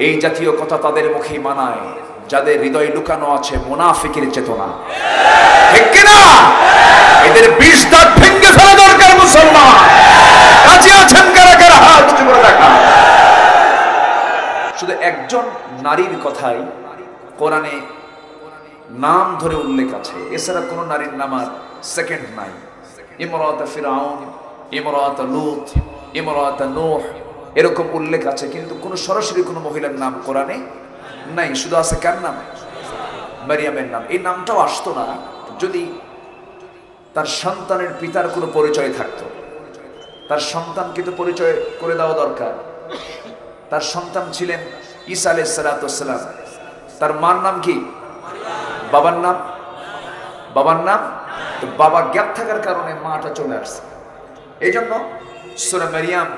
এই জাতীয় কথা তাদের মুখে মানায় যাদের হৃদয়ে লুকানো আছে মুনাফিকের চেতনা, ঠিক কি না? এদের বিষ দাঁত ভেঙে ফেলা দরকার মুসলমান। কাজে আছেন কারা কারা? হাত উঁচু করে দেখা। শুধু একজন নারীর কথাই কোরআনে নাম ধরে উল্লেখ আছে, এছাড়া কোন নারীর নাম আর সেকেন্ড নাই। ইমরাত ফিরাউন, ইমরাত লূত, ইমরাত নূহ এরকম উল্লেখ আছে, কিন্তু কোন সরাসরি কোন মহিলার নাম কোরআনে নাই। শুধু আছে কার নাম? মারিয়ামের নাম। এই নামটাও আসতো না যদি তার সন্তানের পিতার কোনো পরিচয় থাকতো। তার সন্তানকে তো পরিচয় করে দেওয়া দরকার। তার সন্তান ছিলেন ঈসা আলাইহিস সালাম। তার মার নাম কি? বাবার নাম? বাবার নাম তো বাবা গ্যাপ থাকার কারণে মাটা চলে আসছে। এই জন্য সূরা মারিয়াম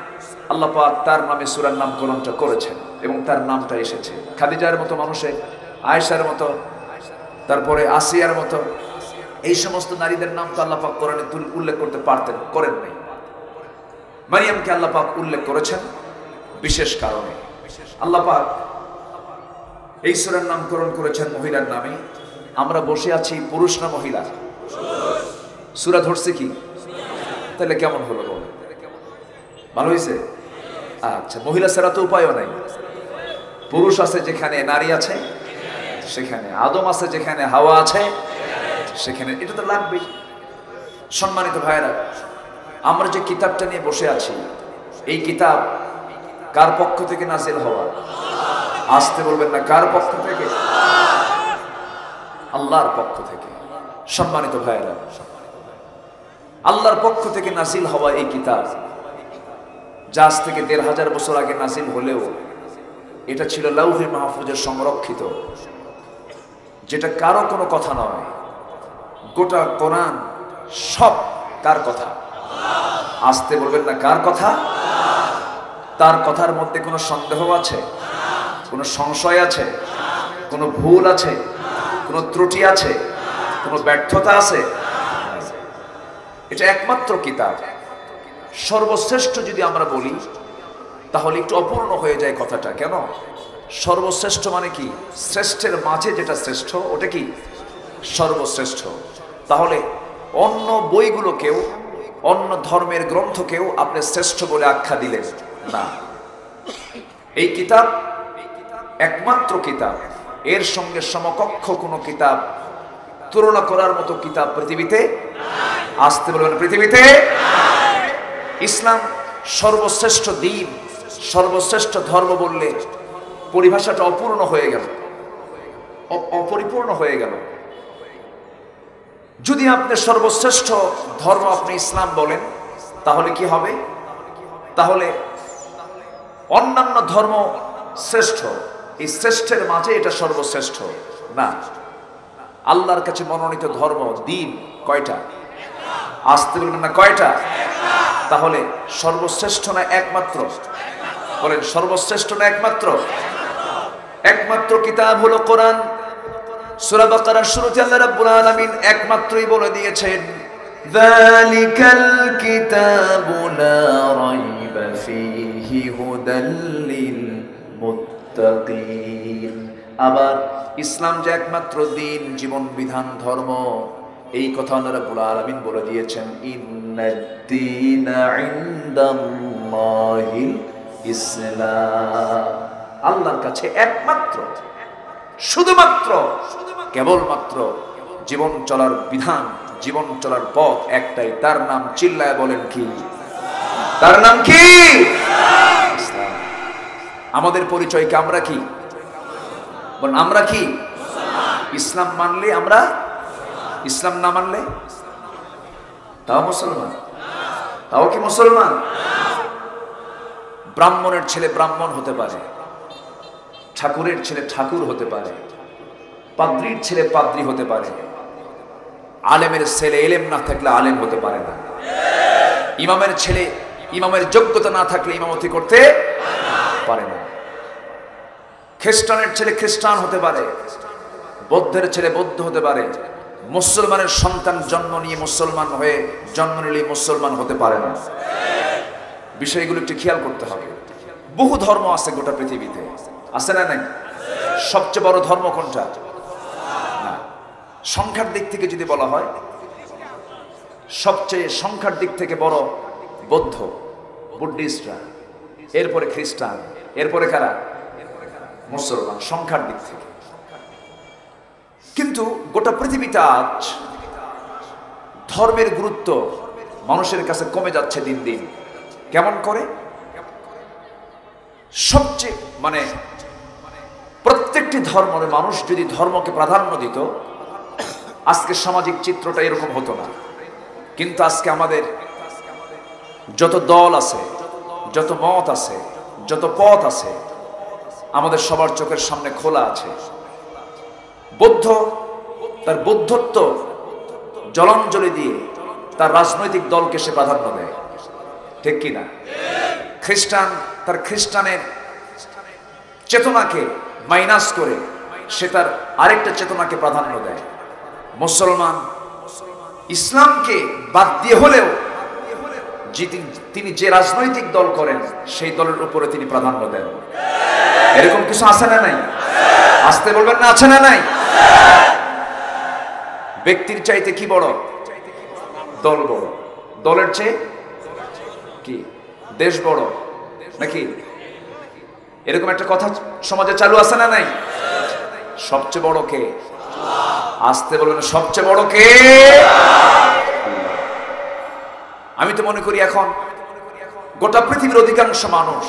আল্লাহ পাক তার নামে সূরার নামকরণটা করেছেন এবং তার নামটা এসেছে। খাদিজার মতো মানুষের, আয়েশার মতো, তারপরে আসিয়ার মতো এই সমস্ত নারীদের নাম তো আল্লাহ পাক কোরআনে উল্লেখ করতে পারতেন, করেন নাই। মারিয়ামকে আল্লাহ পাক উল্লেখ করেছেন বিশেষ কারণে। আল্লাহ পাক এই সূরার নামকরণ করেছেন মহিলার নামে। আমরা বসে আছি পুরুষ না মহিলা? সূরা ধরছে কি? তাহলে কেমন হলো? ভালো হয়েছে? আচ্ছা, মহিলা ছাড়া তো উপায়ও নাই। পুরুষ আছে যেখানে, নারী আছে সেখানে, আদম আছে যেখানে, হাওয়া আছে সেখানে, এটা তো লাগবেই। সম্মানিত ভাইরা, আমরা যে কিতাবটা নিয়ে বসে আছি, এই কিতাব কার পক্ষ থেকে নাজিল হওয়া? আসতে বলবেন না, কার পক্ষ থেকে? আল্লাহর পক্ষ থেকে। সম্মানিত ভাইরা, আল্লাহর পক্ষ থেকে নাজিল হওয়া এই কিতাব, যা আজ থেকে ১৫০০ বছর আগে নাজিল হলেও এটা ছিল লাউহে মাহফুজে সংরক্ষিত, যেটা কারো কোনো কথা নয়। গোটা কোরআন সব কার কথা? আসতে বলবেন না, কার কথা? তার কথার মধ্যে কোনো সন্দেহ আছে? কোনো সংশয় আছে? কোনো ভুল আছে? কোনো ত্রুটি আছে? কোনো ব্যর্থতা আছে? এটা একমাত্র কিতাব, সর্বশ্রেষ্ঠ। যদি আমরা বলি তাহলে একটু অপূর্ণ হয়ে যায় কথাটা। কেন? সর্বশ্রেষ্ঠ মানে কি? শ্রেষ্ঠের মাঝে যেটা শ্রেষ্ঠ, ওটা কি? সর্বশ্রেষ্ঠ। তাহলে অন্য বইগুলোকেও, অন্য ধর্মের গ্রন্থকেও আপনি শ্রেষ্ঠ বলে আখ্যা দিলেন না। এই কিতাব একমাত্র কিতাব, এর সঙ্গে সমকক্ষ কোনো কিতাব, তুলনা করার মতো কিতাব পৃথিবীতে, আসতে বলবেন, পৃথিবীতে। ইসলাম সর্বশ্রেষ্ঠ দিন, সর্বশ্রেষ্ঠ ধর্ম বললে পরিভাষাটা অপূর্ণ হয়ে গেল, অপরিপূর্ণ হয়ে গেল। যদি আপনি সর্বশ্রেষ্ঠ ধর্ম আপনি ইসলাম বলেন, তাহলে কি হবে? তাহলে অন্যান্য ধর্ম শ্রেষ্ঠ, এই শ্রেষ্ঠের মাঝে এটা সর্বশ্রেষ্ঠ না। আল্লাহর কাছে মনোনীত ধর্ম, দিন কয়টা? আসতে বলবেন না, কয়টা? তাহলে সর্বশ্রেষ্ঠ না একমাত্র? বলেন, সর্বশ্রেষ্ঠ না একমাত্র? একমাত্র কিতাব হলো কোরআন। সূরা বাকারার শুরুতে আল্লাহ রাব্বুল আলামিন একমাত্রই বলে দিয়েছেন, যালিকাল কিতাবু লা রাইবা ফীহি হুদাল লিল মুত্তাকিন। আবার ইসলাম যে একমাত্র দিন, জীবন বিধান, ধর্ম, এই কথা আল্লাহ রাব্বুল আলামিন বলে দিয়েছেন, ইন্নাদ-দীনা ইনদাল্লাহিল ইসলাম। আল্লাহর কাছে একমাত্র, শুধুমাত্র, কেবলমাত্র জীবন চলার বিধান, জীবন চলার পথ একটাই, তার নাম চিল্লায় বলেন কি? তার নাম কি? ইসলাম। আমাদের পরিচয়কে আমরা কি বলেন? আমরা কি? ইসলাম মানলে আমরা, ইসলাম না মানলে তাও মুসলমান। তাও কি মুসলমান? ব্রাহ্মণের ছেলে ব্রাহ্মণ হতে পারে, ঠাকুরের ছেলে ঠাকুর হতে পারে, পাদ্রীর ছেলে পাদ্রী হতে পারে, আলেমের ছেলে এলেম না থাকলে আলেম হতে পারে না, ইমামের ছেলে ইমামের যোগ্যতা না থাকলে ইমামতি করতে পারে না, খ্রিস্টানের ছেলে খ্রিস্টান হতে পারে, বৌদ্ধের ছেলে বৌদ্ধ হতে পারে, মুসলমানের সন্তান জন্ম নিয়ে মুসলমান হয়ে জন্ম নিলে মুসলমান হতে পারে না। বিষয়গুলো একটু খেয়াল করতে হবে। বহু ধর্ম আছে গোটা পৃথিবীতে, আছে না নাই? সবচেয়ে বড় ধর্ম কোনটা? না, সংখ্যার দিক থেকে যদি বলা হয় সবচেয়ে সংখ্যার দিক থেকে বড় বৌদ্ধ, বুদ্ধিস্টরা, এরপরে খ্রিস্টান, এরপরে কারা? মুসলমান, সংখ্যার দিক থেকে। কিন্তু গোটা পৃথিবীতে আজ ধর্মের গুরুত্ব মানুষের কাছে কমে যাচ্ছে দিন দিন। কেমন করে? সবচেয়ে প্রত্যেকটি ধর্মের মানুষ যদি ধর্মকে প্রাধান্য দিত, আজকে সামাজিক চিত্রটা এরকম হতো না। কিন্তু আজকে আমাদের যত দল আছে, যত মত আছে, যত পথ আছে, আমাদের সবার চোখের সামনে খোলা আছে। বৌদ্ধ তার বৌদ্ধত্ব জলাঞ্জলি দিয়ে তার রাজনৈতিক দলকে সে প্রাধান্য দেয়, ঠিক কিনা? খ্রিস্টান তার খ্রিস্টানের চেতনাকে মাইনাস করে সে তার আরেকটা চেতনাকে প্রাধান্য দেয়। মুসলমান ইসলামকে বাদ দিয়ে হলেও তিনি যে রাজনৈতিক দল করেন সেই দলের উপরে তিনি প্রাধান্য দেন। এরকম কিছু আছে না নাই? আসতে বলবেন না, আছে না নাই? ব্যক্তির চাইতে কি বড়? দল বড়। দলের চেয়ে কি দেশ বড় নাকি? এরকম একটা কথা সমাজে চালু আছে না নাই? সবচেয়ে বড় কে? আসতে বলবেন, সবচেয়ে বড় কে? আমি তো মনে করি এখন গোটা পৃথিবীর অধিকাংশ মানুষ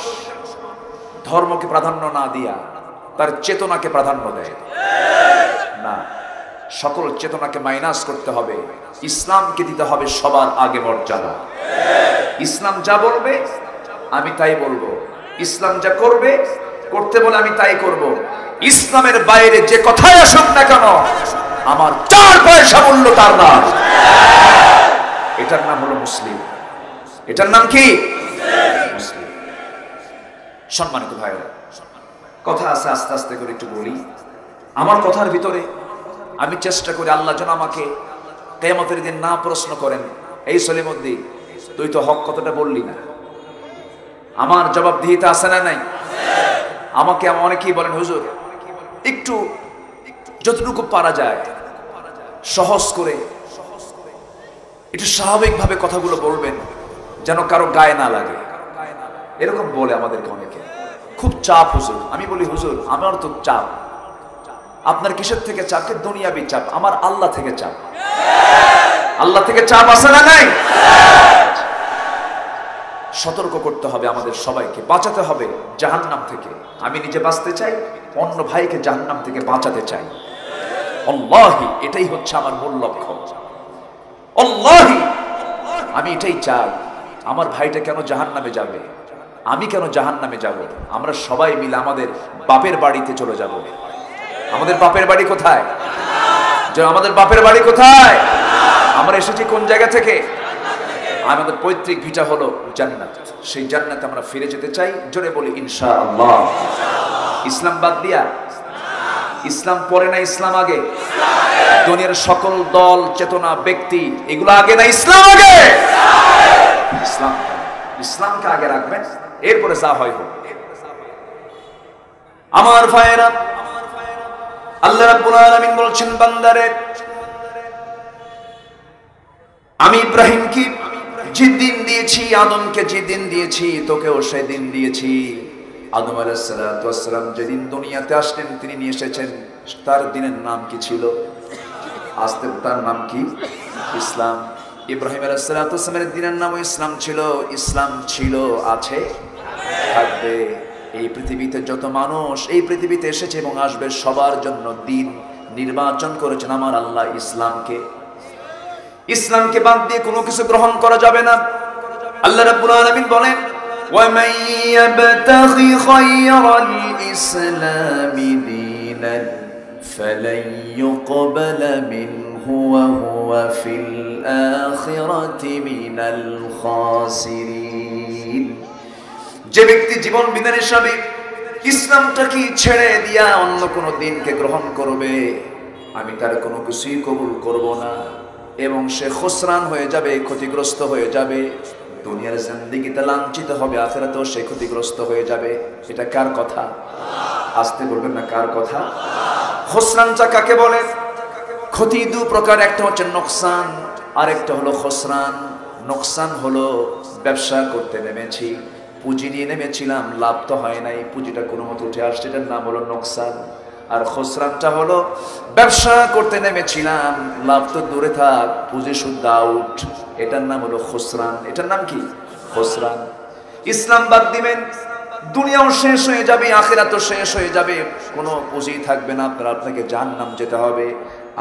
ধর্মকে প্রাধান্য না দিয়া তার চেতনাকে প্রাধান্য দেয় না। সকল চেতনাকে মাইনাস করতে হবে, ইসলামকে দিতে হবে সবার আগে মর্যাদা। ইসলাম যা বলবে আমি তাই বলবো, ইসলাম যা করবে করতে বলে আমি তাই করব। ইসলামের বাইরে যে কথাই আসুক না কেন আমার 4 পয়সা মূল্য তার না। এটার নাম হলো মুসলিম। এটার নাম কি? মুসলিম। সম্মানিত ভাইরা, কথা আছে, আস্তে আস্তে করে একটু বলি। আমার কথার ভিতরে আমি চেষ্টা করি আল্লাহ যেন আমাকে কিয়ামতের দিন না প্রশ্ন করেন, এই সলিমুদ্দি তুই তো হক কথাটা বললি না। আমার জবাবদিহিতা আছে না নাই? আমাকে অনেকেই বলেন, হুজুর একটু যতটুকু পারা যায় সহজ করে একটু স্বাভাবিকভাবে কথাগুলো বলবেন যেন কারো গায়ে না লাগে। এরকম বলে আমাদেরকে অনেকে। খুব চাপ হুজুর। আমি বলি, হুজুর আমার তো চাপ। আপনার কিসের থেকে চাপ? দুনিয়াবি চাপ। আমার আল্লাহ থেকে চাপ। আল্লাহ থেকে চাপ আছে না নাই? সতর্ক করতে হবে আমাদের সবাইকে, বাঁচাতে হবে জাহান্নাম থেকে। আমি নিজে বাঁচতে চাই, অন্য ভাইকে জাহান্নাম থেকে বাঁচাতে চাই। আল্লাহি এটাই হচ্ছে আমার মূল লক্ষ্য। আল্লাহি আমি এটাই চাই, আমার ভাইটা কেন জাহান্নামে যাবে, আমি কেন জাহান্নামে যাব? আমরা সবাই মিলে আমাদের বাপের বাড়িতে চলে যাব। আমাদের বাপের বাড়ি কোথায়? আমাদের বাপের বাড়ি কোথায়? আমরা এসেছি কোন জায়গা থেকে? আমাদের পৈতৃক ভিটা হলো জান্নাত। সেই জান্নাতে আমরা ফিরে যেতে চাই। জোরে বলি ইনশাআল্লাহ। ইসলাম বাদ দিয়া? ইসলাম পরে না ইসলাম আগে? দুনিয়ার সকল দল, চেতনা, ব্যক্তি এগুলো আগে না ইসলাম আগে? ইসলাম, ইসলামকে আগে রাখবেন, এরপরে যা হয় হোক। আমার ভাইয়েরা, আল্লাহ রাব্বুল আলামিন বলছেন, বান্দারে আমি ইব্রাহিমকে যে দিন দিয়েছি, আদমকে যে দিন দিয়েছি, তোকেও সেদিন দিয়েছি। আদম আলাইহিস সালাতু ওয়াস সালাম যেদিন দুনিয়াতে আসলেন তিনি নিয়ে এসেছেন, তার দিনের নাম কি ছিল? আজকে তার নাম কি? ইসলাম। ইব্রাহিম আলাইহিস সালাতু ওয়াস সালামের দিনের নাম ইসলাম ছিল। ইসলাম ছিল, আছে, থাকবে। এই পৃথিবীতে যত মানুষ এই পৃথিবীতে এসেছে এবং আসবে সবার জন্য দিন নির্বাচন করেছেন আমার আল্লাহ ইসলামকে। ইসলামকে বাদ দিয়ে কোনো কিছু গ্রহণ করা যাবে না। আল্লাহ রাব্বুল আলামিন বলেন, وَمَن يَبْتَغِي غَيْرَ الْإِسْلَامِ دِينًا فَلَن يُقْبَلَ مِنْهُ وَهُوَ فِي الْآخِرَةِ مِنَ الْخَاسِرِينَ। যে ব্যক্তি জীবন বিধান হিসাবে ইসলামটাকে ছেড়ে দিয়া অন্য কোনো দিনকে গ্রহণ করবে, আমি তার কোনো কিছুই কবুল করব না এবং সে খুসরান হয়ে যাবে, ক্ষতিগ্রস্ত হয়ে যাবে। দুনিয়ার জিন্দেগিতে লাঞ্ছিত হবে, আখিরাতেও সে ক্ষতিগ্রস্ত হয়ে যাবে। এটা কার কথা? আসতে বলবেন না কার কথা? খসরানটা কাকে বলে? ক্ষতি দু প্রকার, একটা হচ্ছে নোকসান, আরেকটা হলো খসরান। নোকসান হলো ব্যবসা করতে নেমেছি, পুঁজি নিয়ে নেমেছিলাম, লাভ তো হয় নাই, পুঁজিটা কোনো মতো উঠে আসছে, এটার নাম হলো নোকসান। আর খসরানটা হলো ব্যবসা করতে নেমেছিলাম, লাভ তো দূরে থাক, পুঁজি শুদ্ধ আউট, এটার নাম হলো খসরান। এটার নাম কি? খসরান। ইসলাম বাদ দিবেন, দুনিয়াও শেষ হয়ে যাবে, আখিরাতও শেষ হয়ে যাবে, কোনো পুঁজি থাকবে না, আপনাকে জাহান্নাম যেতে হবে।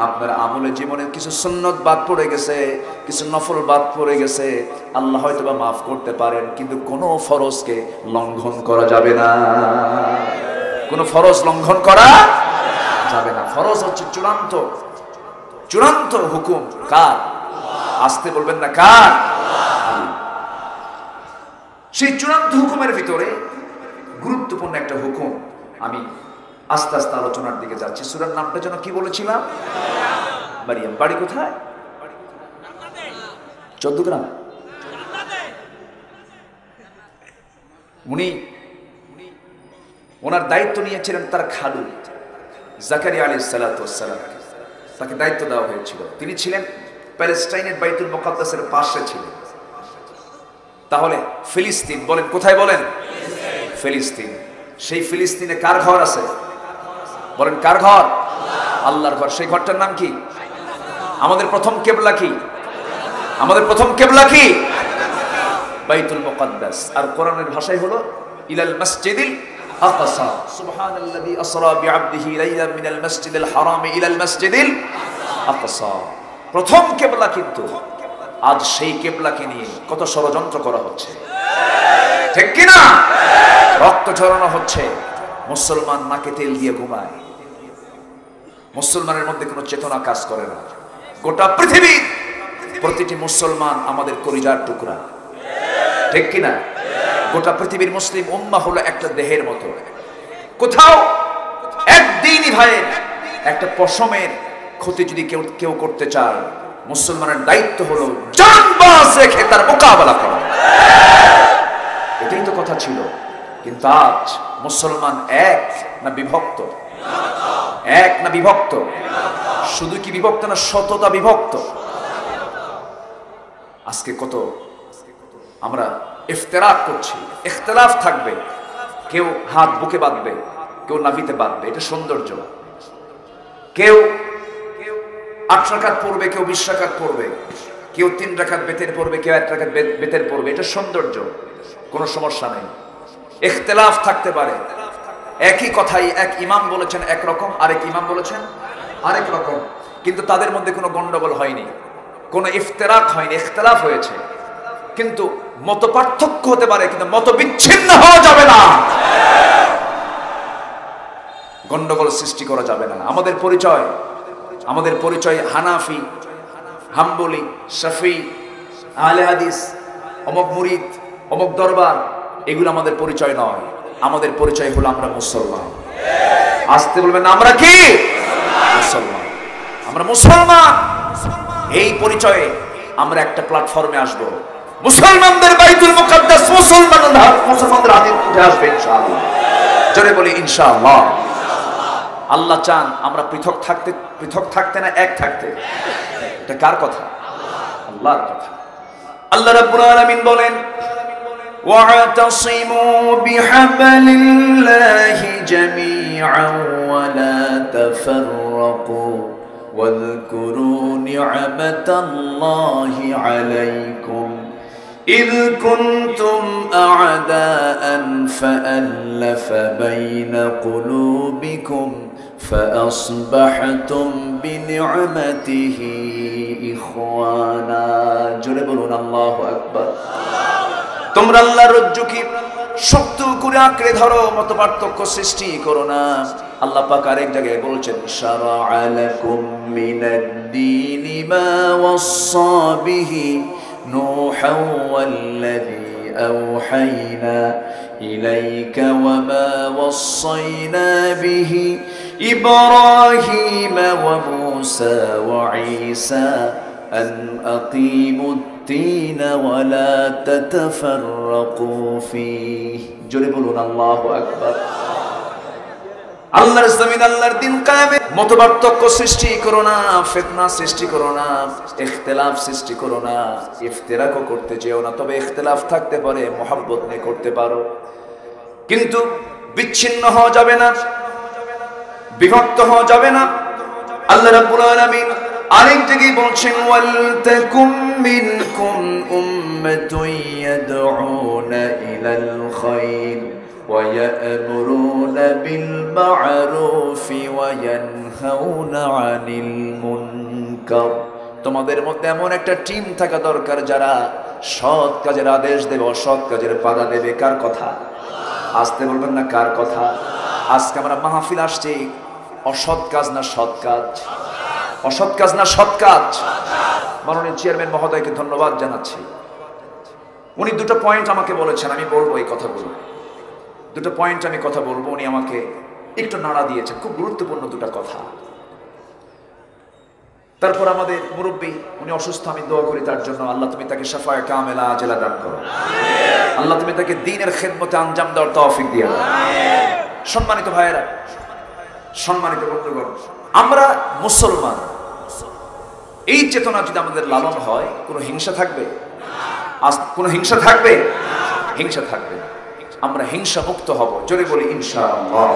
আপনার আমলে জীবনে কিছু সুন্নত বাদ পড়ে গেছে, কিছু নফল বাদ পড়ে গেছে, আল্লাহ হয়তো বা মাফ করতে পারেন, কিন্তু কোনো ফরজকে লঙ্ঘন করা যাবে না। কোনো ফরজ লঙ্ঘন করা যাবে না। ফরজ হচ্ছে চূড়ান্ত, চূড়ান্ত হুকুম। কার? আসতে বলবেন না কার? সেই চূড়ান্ত হুকুমের ভিতরে গুরুত্বপূর্ণ একটা হুকুম, আমি আস্তে আস্তে আলোচনার দিকে যাচ্ছি। সূরার নামটা যেন কি বলেছিলাম? মারিয়াম। বাড়ি কোথায়? চৌদ্দগ্রাম। উনি ওনার দায়িত্ব নিয়েছিলেন তার খালু জাকারিয়া আলাইহিস সালাতু ওয়াস সালাম, তাকে দায়িত্ব দেওয়া হয়েছিল। তিনি ছিলেন প্যালেস্টাইনের বাইতুল মুকাদ্দাসের পাশে ছিলেন। তাহলে ফিলিস্তিন বলেন, কোথায় বলেন? ফিলিস্তিন। সেই ফিলিস্তিনে কার ঘর আছে? বলেন কার ঘর? আল্লাহর ঘর। সেই ঘরটার নাম কি? আমাদের প্রথম কিবলা কি? আমাদের প্রথম কিবলা কি? বাইতুল মুকাদ্দাস। আর কোরআনের ভাষায় হলো ইলাল মসজিদিল আকসা। সুবহানাল্লাযী আসরা বিআবদিহি লাইলাম মিনাল মসজিদিল হারাম ইলাল মসজিদিল আকসা। প্রথম কিবলা, কিন্তু আজ সেই কিবলাকে নিয়ে কত ষড়যন্ত্র করা হচ্ছে, ঠিক কি না? রক্ত ঝরানো হচ্ছে, মুসলমান নাকে তেল দিয়ে ঘুমায়, মুসলমানের মধ্যে কোনো চেতনা কাজ করে না। গোটা পৃথিবীর প্রতিটি মুসলমান আমাদের কলিজার টুকরা, ঠিক কি না? গোটা পৃথিবীর মুসলিম উম্মাহ হলো একটা দেহের মতো। কোথাও একদিনই ভাইয়ের একটা পশমের ক্ষতি যদি কেউ করতে চায়, মুসলমানের দায়িত্ব হলো জানবাজ রেখে তার মোকাবেলা করা। এটাই তো কথা ছিল। কিন্তু আজ মুসলমান এক না বিভক্ত? এক না বিভক্ত? শুধু কি বিভক্ত না, শততা বিভক্ত। আজকে কত আমরা ইফতিরাক করছি, ইখতিলাফ থাকবে, কেউ হাত বুকে বাঁধবে, কেউ নাভিতে বাঁধবে, এটা সৌন্দর্য। কেউ 8 রাকাত পড়বে, কেউ 20 রাকাত পড়বে, কেউ 3 রাকাত বেতের পড়বে, কেউ 1 রাকাত বেতের পড়বে, এটা সৌন্দর্য, কোনো সমস্যা নেই। ইখতিলাফ থাকতে পারে, একই কথাই এক ইমাম বলেছেন একরকম, আরেক ইমাম বলেছেন আরেক রকম, কিন্তু তাদের মধ্যে কোনো গন্ডগোল হয়নি, কোনো ইফতিরাক হয়নি, ইখতিলাফ হয়েছে। কিন্তু মত পার্থক্য হতে পারে, কিন্তু মত বিচ্ছিন্ন হওয়া যাবে না, গন্ডগোল সৃষ্টি করা যাবে না। আমাদের পরিচয় হানাফি, হাম্বলি, শাফি, আহলে হাদিস, অমুক মুরিদ, অমুক দরবার, এগুলো আমাদের পরিচয় নয়। আমাদের পরিচয় হলো আমরা মুসলমান। আসতে বলবেন আমরা কি? মুসলমান। আমরা মুসলমান। এই পরিচয়ে আমরা একটা প্ল্যাটফর্মে আসব। মুসলমানদের বাইতুল মুকাদ্দাস মুসলমানদের হাতে উঠে আসবে ইনশাআল্লাহ। জোরে বলি ইনশাআল্লাহ। আল্লাহ চান আমরা পৃথক থাকতে না এক থাকতে। এটা কার কথা? আল্লাহর কথা। আল্লাহ রাব্বুল আলামিন বলেন, واعتصموا بحبل الله جميعا ولا تفرقوا واذكروا نعمة الله عليكم إذ كنتم أعداء فألف بين قلوبكم فأصبحتم بنعمته إخوانا جربون الله أكبر তোমরা আল্লাহর রজ্জুকে শক্ত করে আঁকড়ে ধরো, মত পার্থক্য সৃষ্টি করো না। আল্লাহ পাক আরেক জায়গায় বলছেন, শারা'a লাকুম মিনাদ-দীনি মা ওয়াসসা বিহি নূহান ওয়াল্লাযী আওহাইনা ইলাইকা ওয়া মা ওয়াসাইনা বিহি ইব্রাহিমা ওয়া মূসা ওয়া ঈসা আন আকিমুদ الدين ولا تتفرقوا فيه জোরে বলুন আল্লাহু আকবার। আল্লাহর জমিন আল্লাহর দিন কায়েমে মতপার্থক্য সৃষ্টি করো না, ফিতনা সৃষ্টি করো না, ইখতিলাফ সৃষ্টি করো না, ইফতিরাকও করতে যেও না। তবে ইখতিলাফ থাকতে পারে, মহব্বত নিয়ে করতে পারো, কিন্তু বিচ্ছিন্ন হওয়া যাবে না, বিভক্ত হওয়া যাবে না। আল্লাহ রাব্বুল আলামিন আরেক জায়গায় বলছেন ওয়াল তাকুম মিনকুম উম্মাতুন ইয়াদউনা ইলাল খায়র ওয়া ইয়া'মুরুনা বিল মা'রুফি ওয়া ইয়ানহাউনা আনিল মুনকার। তোমাদের মধ্যে এমন একটা টিম থাকা দরকার যারা সৎ কাজের আদেশ দেবে, অসৎ কাজের বাধা দেবে। কার কথা? আসতে বলবেন না কার কথা? আজকে আমরা মাহফিল আসছি, অসৎ কাজ না সৎ কাজ? অসৎ কাজ না সৎ কাজ? মাননীয় চেয়ারম্যান মহোদয়কে ধন্যবাদ জানাচ্ছি। উনি দুটো পয়েন্ট আমাকে বলেছেন, আমি বলবো এই কথাগুলো। দুটো পয়েন্ট আমি কথা বলবো, উনি আমাকে একটু নাড়া দিয়েছেন, খুব গুরুত্বপূর্ণ দুটো কথা। তারপর আমাদের মুরব্বী, উনি অসুস্থ, আমি দোয়া করি তার জন্য। আল্লাহ তুমি তাকে শাফায়ে কামেলা আজেলা দান করো। আল্লাহ তুমি তাকে দ্বীনের খেদমতে আঞ্জাম দেওয়ার তৌফিক দিয়ে দাও। সম্মানিত ভাইয়েরা, সম্মানিত বন্ধুগণ, আমরা মুসলমান, এই চেতনা যদি আমাদের লালন হয়, কোনো হিংসা থাকবে? কোনো হিংসা থাকবে? হিংসা থাকবে না। আমরা হিংসা মুক্ত হব, জোরে বলি ইনশাআল্লাহ।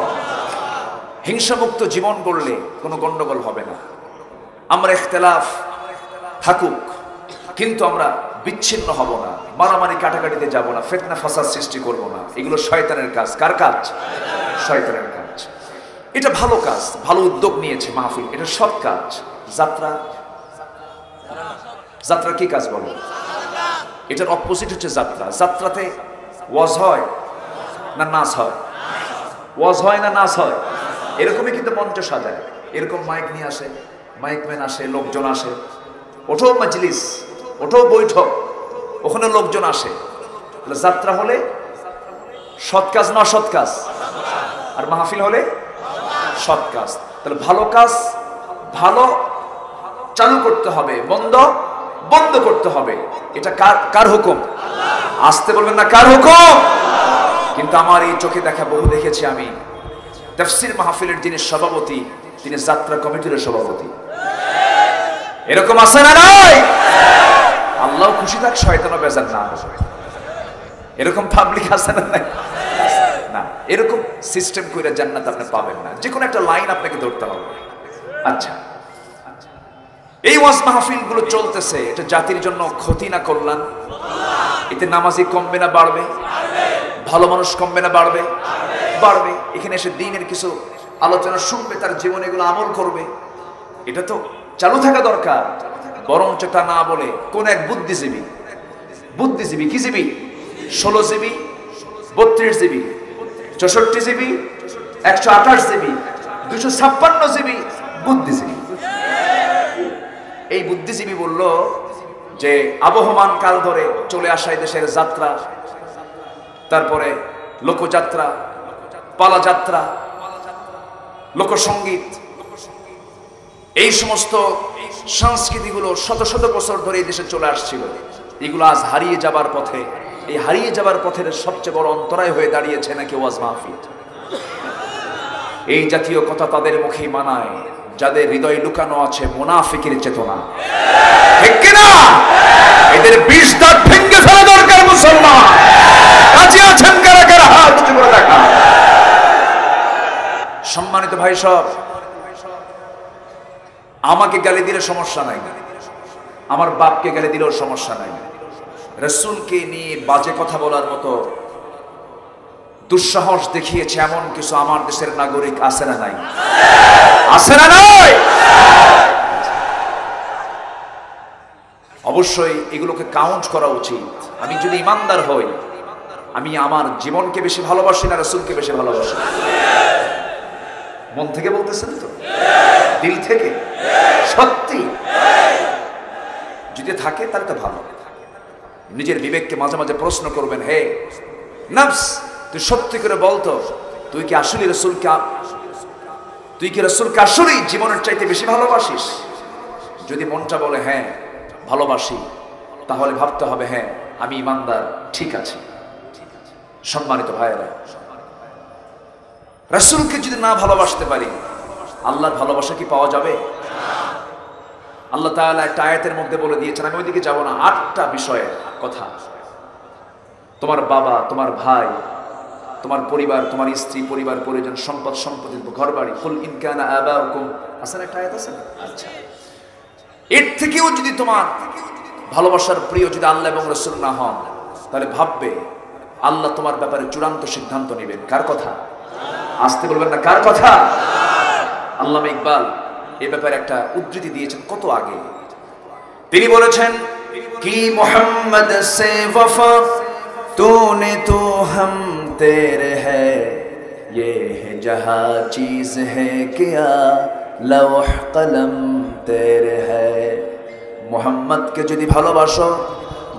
হিংসা মুক্ত জীবন গড়লে কোনো গন্ডগোল হবে না। আমরা ইখতিলাফ থাকুক, কিন্তু আমরা বিচ্ছিন্ন হব না, মারামারি কাটাকাটিতে যাব না, ফিতনা ফাসাদ সৃষ্টি করব না। এগুলো শয়তানের কাজ। কার কাজ? শয়তানের কাজ। এটা ভালো কাজ, ভালো উদ্যোগ নিয়েছে মাহফিল, এটা সৎ কাজ। যাত্রা, যাত্রা কি কাজ বলো? এটার অপোজিট হচ্ছে যাত্রা। যাত্রাতে ওয়াজ হয় না নাচ হয়? ওয়াজ হয় না নাচ হয়? এরকমই কিন্তু মঞ্চ সাজায়, এরকম মাইক নিয়ে আসে, মাইকম্যান আসে, লোকজন আসে, ওঠো মজলিস, ওঠো বৈঠক, ওখানে লোকজন আসে। যাত্রা হলে সৎ কাজ না অসৎ কাজ? আর মাহফিল হলে সৎ কাজ। তাহলে ভালো কাজ ভালো চালু করতে হবে, মন্দ বন্ধ করতে হবে। এটা কার কার হুকুম? আসতে বলবেন না কার হুকুম? কিন্তু আমার এই চোখে দেখা বহু দেখেছি আমি, তাফসীর মাহফিলের যিনি সভাপতি, তিনি যাত্রা কমিটির সভাপতি। এরকম আছে না নাই? আল্লাহ খুশি থাক, শয়তানও বেজার না হয়। এরকম পাবলিক আছে না নাই? না, এরকম সিস্টেম করে জান্নাত আপনি পাবেন না। যে কোনো একটা লাইন আপনাকে ধরতে হবে। আচ্ছা, এই ওয়াজ মাহফিল গুলো চলতেছে, এটা জাতির জন্য ক্ষতি না কল্যাণ? এতে নামাজি কমবে না বাড়বে? ভালো মানুষ কমবে না বাড়বে? বাড়বে। এখানে এসে দ্বীনের কিছু আলোচনা শুনবে, তার জীবনে এগুলো আমল করবে, এটা তো চালু থাকা দরকার। বরঞ্চ তা না বলে কোন এক বুদ্ধিজীবী, বুদ্ধিজীবী কি জীবী, 16 GB, 32 GB, 64 GB, 128 GB, 256 GB বুদ্ধিজীবী। এই বুদ্ধিজীবী বলল যে আবহমান কাল ধরে চলে আসা দেশের যাত্রা, তারপরে লোকযাত্রা, পালাযাত্রা, লোকসঙ্গীত, এই সমস্ত সংস্কৃতিগুলো শত শত বছর ধরে এই দেশে চলে আসছিল। এগুলো আজ হারিয়ে যাবার পথে। এই হারিয়ে যাবার পথের সবচেয়ে বড় অন্তরায় হয়ে দাঁড়িয়েছে নাকি ওয়াজ মাহফিল। এই জাতীয় কথা তাদের মুখেই মানায় যাদের হৃদয়ে লুকানো আছে মুনাফিকের চেতনা, ঠিক কি না? এদের 20 দাঁত ভেঙে ফেলা দরকার। মুসলমান কাজে আছেন কারা কারা? হাত উঁচু করে দেখা। সম্মানিত ভাই সব, আমাকে গালি দিলে সমস্যা নাই, আমার বাপকে গালি দিলেও সমস্যা নাই। রাসূলকে নিয়ে বাজে কথা বলার মতো দুঃসাহস দেখিয়েছে এমন কিছু আমার দেশের নাগরিক আছে না নাই? আছে না নাই? অবশ্যই এগুলোকে কাউন্ট করা উচিত। আমি যদি ইমানদার হই, আমি আমার জীবনকে বেশি ভালোবাসি না রাসূলকে বেশি ভালোবাসি? মন থেকে বলতেছেন তো? দিল থেকে? সত্যি? যদি থাকে তাহলে তো ভালো। নিজের বিবেককে মাঝে মাঝে প্রশ্ন করবেন, হে নফস, তুই সত্যি করে বলতো, তুই কি আসলে রাসূলকে আসলেই জীবনের চাইতে বেশি ভালোবাসিস? যদি মনটা বলে হ্যাঁ ভালোবাসি, তাহলে ভাবতে হবে হ্যাঁ আমি ইমানদার, ঠিক আছে। সম্মানিত ভাইয়েরা, রাসূলকে যদি না ভালোবাসতে পারি, আল্লাহর ভালোবাসা কি পাওয়া যাবে? আল্লাহ তাআলা একটা আয়াতের মধ্যে বলে দিয়েছেন, আমি ওইদিকে যাব না, 8টা বিষয়ের কথা। তোমার বাবা, তোমার ভাই, তোমার পরিবার, তোমার স্ত্রী, পরিবার, পরিজন, সম্পদ, সম্পত্তি, ঘরবাড়ি। কুল ইন কানা আবাউকুম, আছে না একটা আয়াত আছে না? আচ্ছা, এর থেকেও যদি তোমার ভালোবাসার প্রিয় যদি আল্লাহ এবং রাসূল না হন, তাহলে ভাববে আল্লাহ তোমার ব্যাপারে চূড়ান্ত সিদ্ধান্ত নেবেন। কার কথা? আসতে বলবেন না, কার কথা? আল্লামা ইকবাল এই ব্যাপারে একটা উদ্ধৃতি দিয়েছেন কত আগে। তিনি বলেছেন, কি মোহাম্মদ সে ওয়ফা तूने तो हम तेरे है, ये है जहाँ चीज है क्या लौह कलम तेरे है। মোহাম্মদ কে যদি ভালোবাসো,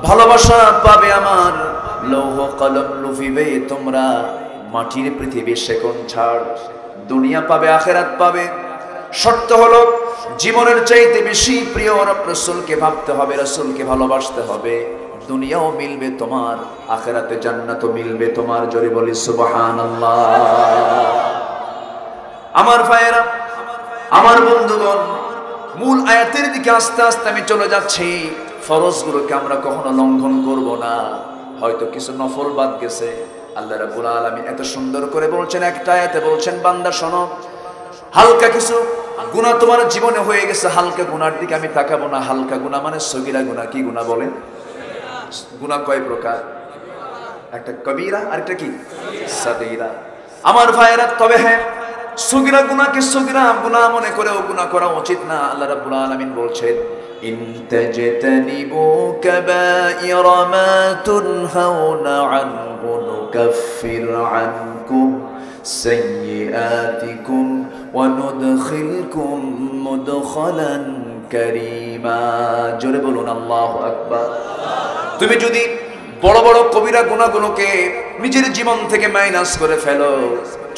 ভালোবাসা পাবে আমার, লৌহ কলম লুফিবে তোমরা, মাটির পৃথিবী সেকন ছাড়, দুনিয়া পাবে, আখেরাত পাবে। শর্ত হলো জীবনের চাইতে বেশি প্রিয় রাসূলকে ভাবতে হবে, রাসূলকে ভালোবাসতে হবে। দুনিয়াও মিলবে তোমার, আখেরাতে জান্নাতও মিলবে তোমার। জোরে বলি সুবহানাল্লাহ। আমার ভাইয়েরা, আমার বন্ধুগণ, মূল আয়াতের দিকে আস্তে আস্তে আমি চলে যাচ্ছি। ফরজগুলোকে আমরা কখনো লঙ্ঘন করব না। হয়তো কিছু নফল বাদ গেছে, আল্লাহ রাব্বুল আলামিন এত সুন্দর করে বলছেন, একটা আয়াতে বলছেন, বান্দা শোনো, হালকা কিছু গুনাহ তোমার জীবনে হয়ে গেছে, হালকা গুনার দিকে আমি তাকাবো না। হালকা গুনাহ মানে সগীরা গুনাহ। কি গুনাহ বলেন? গুনাহ কয় প্রকার? একটা কবিরা আর একটা কি সাগীরা। আমার ভাইয়েরা, তবে হ্যাঁ, সগীরা গুনাহকে সগীরা গুনাহ মনে করেও গুনাহ করা উচিত না। আল্লাহ রাব্বুল আলামিন বলছেন, ইন তাজতানিবু কাবাইরা মা তুনহাউনা আনহু নুকাফির আনকুম সাইয়্যাতিকুম ওয়া নুদখিলকুম মুদখালান কারীমা। জোরে বলুন আল্লাহু আকবার। তুমি যদি বড় বড় কবিরা গুনাহগুলোকে নিজের জীবন থেকে মাইনাস করে ফেলো,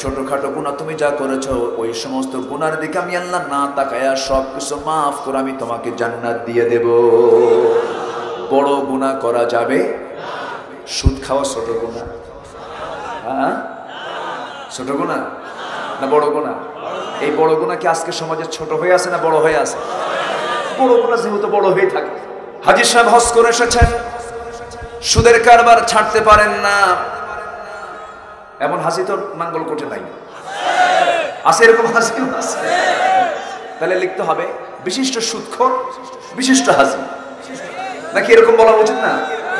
ছোটখাটো গুনাহ তুমি যা করেছো, ওই সমস্ত গুনার দিকে আমি আল্লাহ না তাকায়া সব কিছু মাফ করে আমি তোমাকে জান্নাত দিয়ে দেব। বড় গুনাহ করা যাবে, সুদ খাওয়া ছোট গুনাহ? হ্যাঁ, ছোট গুনাহ না বড় গুনাহ? এই বড় গুনাহ কি আজকে সমাজে ছোট হয়ে আছে না বড় হয়ে আছে? বড় গুনাহ যেহেতু বড় হয়ে থাকে। হাজী সাহেব হজ করে এসেছেন, সুদের কারবার ছাড়তে পারেন না, এমন হাসি তো নাঙ্গলকোটে নাই, আছে এরকম হাসি? তাহলে লিখতে হবে বিশিষ্ট সুদখোর, বিশিষ্ট হাসি, নাকি এরকম বলা উচিত না?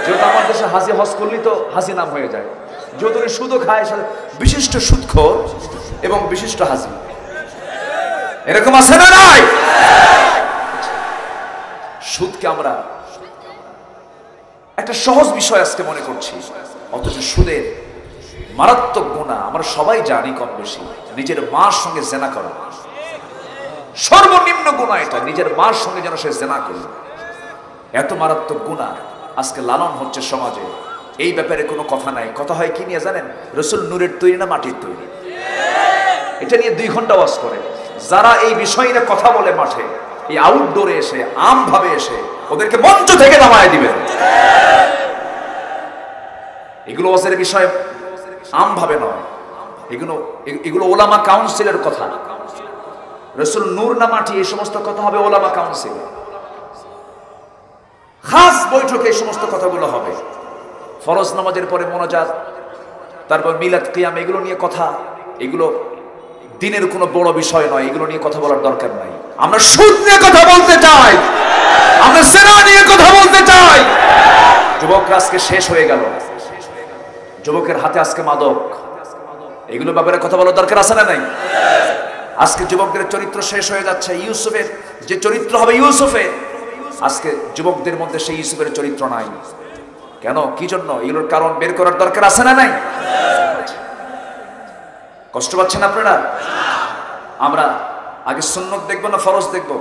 যেহেতু আমার দেশে হাসি হজ করলেই তো হাসি নাম হয়ে যায়, যেহেতু সুদও খায়, বিশিষ্ট সুদখোর এবং বিশিষ্ট হাসি, এরকম আছে না নাই? সুদকে আমরা একটা সহজ বিষয় আজকে মনে করছি, অথচ সুদের মারাত্মক গুনাহ আমরা সবাই জানি কম বেশি। নিজের মার সঙ্গে জেনা করা সর্বনিম্ন গুনাহ, এটা নিজের মার সঙ্গে যেন সে জেনা করল, এত মারাত্মক গুনাহ আজকে লালন হচ্ছে সমাজে। এই ব্যাপারে কোনো কথা নাই। কথা হয় কি নিয়ে জানেন? রাসূল নূরের তৈরি না মাটির তৈরি? এটা নিয়ে 2 ঘন্টা ওয়াজ করে। যারা এই বিষয় নিয়ে কথা বলে মাঠে, এই আউটডোরে এসে, আমভাবে এসে, ওদেরকে মঞ্চ থেকে নামায় দিবেন। এগুলো ওয়াজের বিষয় আমভাবে নয়, এগুলো ওলামা কাউন্সিলের কথা। রাসূল নূর না মাটি, এই সমস্ত কথা হবে ওলামা কাউন্সিল, খাস বৈঠকে এই সমস্ত কথাগুলো হবে। ফরজ নামাজের পরে মোনাজাত, তারপর মিলাদ, কিয়াম, এগুলো নিয়ে কথা, এগুলো দিনের কোনো বড় বিষয় নয়, এগুলো নিয়ে কথা বলার দরকার নাই। আমরা সুদ নিয়ে কথা বলতে চাই, আমরা জেনা নিয়ে কথা বলতে চাই। যুবকরা আজকে শেষ হয়ে গেল, যুবকের হাতে আজকে মাদক, এগুলো ব্যাপারে কথা বলার দরকার আছে না নাই? আজকে যুবকদের চরিত্র শেষ হয়ে যাচ্ছে। ইউসুফের যে চরিত্র হবে ইউসুফের, আজকে যুবকদের মধ্যে সেই ইউসুফের চরিত্র নাই। কেন? কি জন্য? এগুলোর কারণ বের করার দরকার আছে না নাই? কষ্ট পাচ্ছেন আপনারা? আমরা আগে সুন্নত দেখবো না ফরজ দেখবো?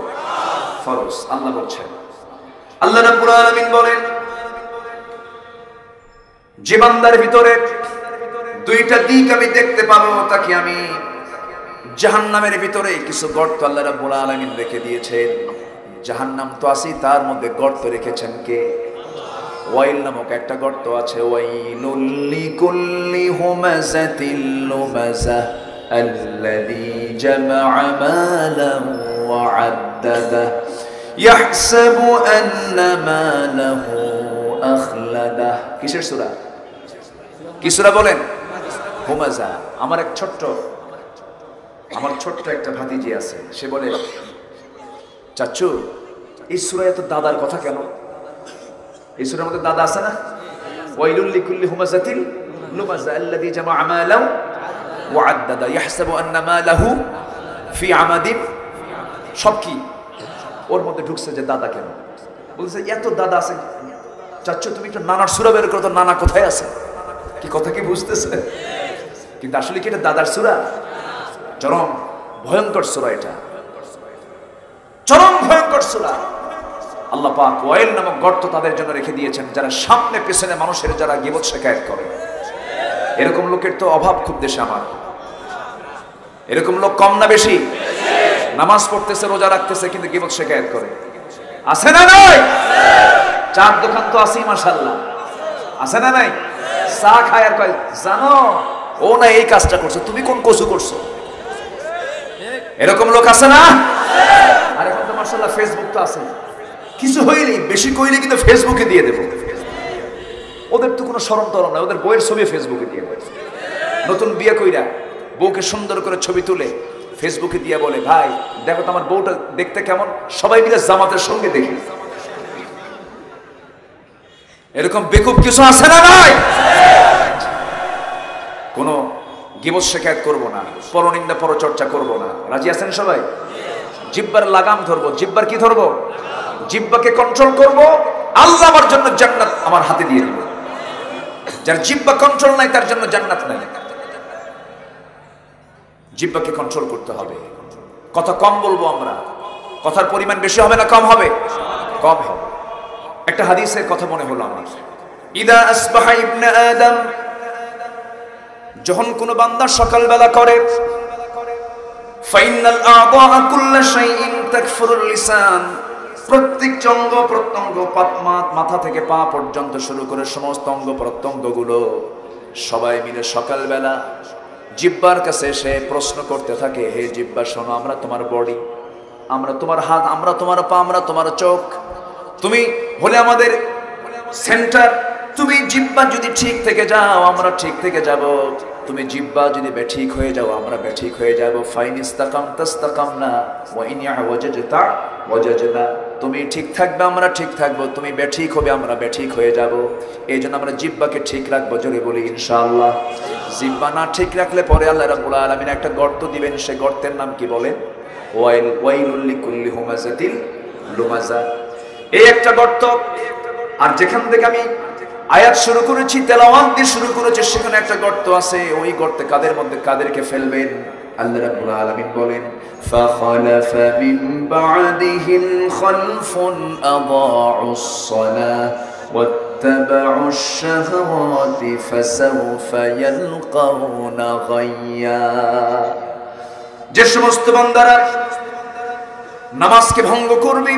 ফরজ। আল্লাহ বলছেন, আল্লাহ রাব্বুল আলামিন বলেন, যে বান্দার ভিতরে 2টা দিক আমি দেখতে পাবো, তাকে আমি জাহান্নামের ভিতরে কিছু গর্ত আল্লাহ রাব্বুল আলামিন রেখে দিয়েছেন। জাহান্নাম তো আছে, তার মধ্যে গর্ত রেখেছেন কে? ওয়াইল নামক একটা গর্ত আছে। ওয়াইলুল লিকুল্লি হুমাযাতিল লুমাযা الذي جمع مالا وعدده يحسب أن ماله أخلده কিসের সূরা কি সূরা বলেন হুমাযা আমার ছোট্ট একটা ভাতিজি আছে সে বলে চাচু এই সূরায় তো দাদার কথা কেন এই সূরার মধ্যে দাদা আছে না ওয়াইলুল লিকুল্লি হুমাযাতিল লুমাযা আল্লাযী জামা'a মালান ওয়া আদ্দাদা ইয়াহসাবু আন্না মালাহু ফি আমাদিন সব কি ওর মধ্যে ঢুকছে যে দাদা কেন বলছে এত দাদা আছে চাচ্ছো তুমি একটু নানার সূরা বের করো তো নানা কোথায় আছে কি কথা কি বুঝতেছে কিন্তু আসলে কি এটা দাদার সূরা চরম ভয়ঙ্কর সূরা এটা চরম ভয়ঙ্কর সূরা আল্লাহ পাক ওয়াইল নামক গর্ত তাদের জন্য রেখে দিয়েছেন যারা সামনে পেছনে মানুষের যারা গীবত শিকায়ত করে এরকম লোকের তো অভাব খুব দেশে আমার এরকম লোক কম না বেশি নামাজ পড়তেছে রোজা রাখতেছে কিন্তু গীবত শিকায়ত করে আছে না নাই চার দোকান তো আছেই মাশাআল্লাহ আছে না নাই চা খায় আর কয় জানো ও না এই কাজটা করছে তুমি কোন কসু করছো এরকম লোক আছে না আর এখন তো মাশাআল্লাহ ফেসবুক তো আছে কিছু হইলেই বেশি কইলে কিন্তু ফেসবুকে দিয়ে দেব ওদের তো কোনো শরম টরম নাই ওদের বইয়ের ছবি ফেসবুকে দিয়ে দেয় নতুন বিয়ে কইরা বউকে সুন্দর করে ছবি তুলে ফেসবুকে দিয়ে বলে ভাই দেখো তো আমার বউটা দেখতে কেমন সবাই মিলে জামাতের সঙ্গে দেখি এরকম বেকুব কিছু আছে না নাই কোনো গীবত শিকায়ত করব না পরনিন্দা পরচর্চা করব না রাজি আছেন সবাই জিহ্বার লাগাম ধরবো জিহ্বার কি ধরবো জিহ্বাকে কন্ট্রোল করব আল্লাহ আমার জন্য জান্নাত আমার হাতে দিয়ে দিবেন যার জিহ্বা কন্ট্রোল নাই তার জন্য জান্নাত নাই জিহ্বাকে কন্ট্রোল করতে হবে কথা কম বলবো আমরা কথার পরিমাণ বেশি হবে না কম হবে কম হবে একটা হাদিসের কথা মনে হলো আমার ইদা আসবাহা ইবনে আদম যখন কোন বান্দা সকালবেলা করে ফাইনাল আ'দা কুল্লা শাইইন তাকফুরুল লিসান প্রত্যেক অঙ্গ প্রত্যঙ্গ মাথা থেকে পা পর্যন্ত শুরু করে সমস্ত অঙ্গ প্রত্যঙ্গগুলো সবাই মিলে সকালবেলা জিহ্বার কাছে এসে প্রশ্ন করতে থাকে হে জিহ্বা শোনো আমরা তোমার বডি আমরা তোমার হাত আমরা তোমার পা আমরা তোমার চোখ তুমি হলে আমাদের সেন্টার তুমি জিহ্বা যদি ঠিক থেকে যাও আমরা ঠিক থেকে যাব তুমি জিহ্বা যদি বেঠিক হয়ে যাও আমরা বেঠিক হয়ে যাব ফাইন ইসতাকাম তাসতাকামনা ওয়া ইন ইয়াওয়াজাজতা ওয়াজাজনা তুমি ঠিক থাকবে আমরা ঠিক থাকবো তুমি বেঠিক হবে আমরা বেঠিক হয়ে যাব এইজন্য আমরা জিহ্বাকে ঠিক রাখবো জোরে বলি ইনশাআল্লাহ জিহ্বা না ঠিক রাখলে পরে আল্লাহ রাব্বুল আলামিন একটা গর্ত দিবেন সেই গর্তের নাম কি বলেন ওয়াইলুল লিকুল্লি হুমাযাতিল লুমাযা এই একটা গর্ত আর যেখান থেকে আমি আয়াত শুরু করেছি তেলাওয়াত দিয়ে শুরু করেছি সেখানে একটা গর্ত আছে ওই গর্তে কাদেরকে ফেলবেন আল্লাহ রাব্বুল আলামিন বলেন ফাখালাফা মিন বা'দিহিম খালফুন আদাউস সালাহ ওয়াত্তাবাউশ শাহাওয়াতি ফাসাউফা ইয়ালকাউনা গায়্যা যে সমস্ত বান্দারা নামাজকে ভঙ্গ করবে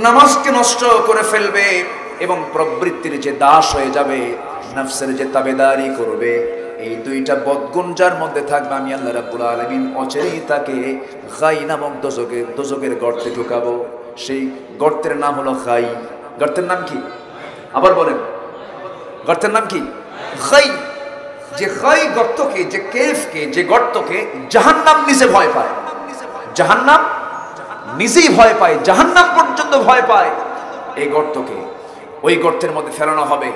নামাজকে নষ্ট করে ফেলবে এবং প্রবৃত্তির যে দাস হয়ে যাবে নফসের যে তাবেদারি করবে এই দুইটা বদগুণ যার মধ্যে থাকবে আমি আল্লাহ রাব্বুল আলামিন অচিরেই তাকে গাই নামক দোজকের গর্তে ঢুকাবো সেই গর্তের নাম হলো গাই গর্তের নাম কি আবার বলেন গর্তের নাম কি গাই যে গাই গর্তকে যে কেফকে যে গর্তকে জাহান্নাম নিজে ভয় পায় জাহান্নাম নিজেই ভয় পায় জাহান্নাম পর্যন্ত ভয় পায় এই গর্তকে ওই গর্তের মধ্যে ফেলানো হবে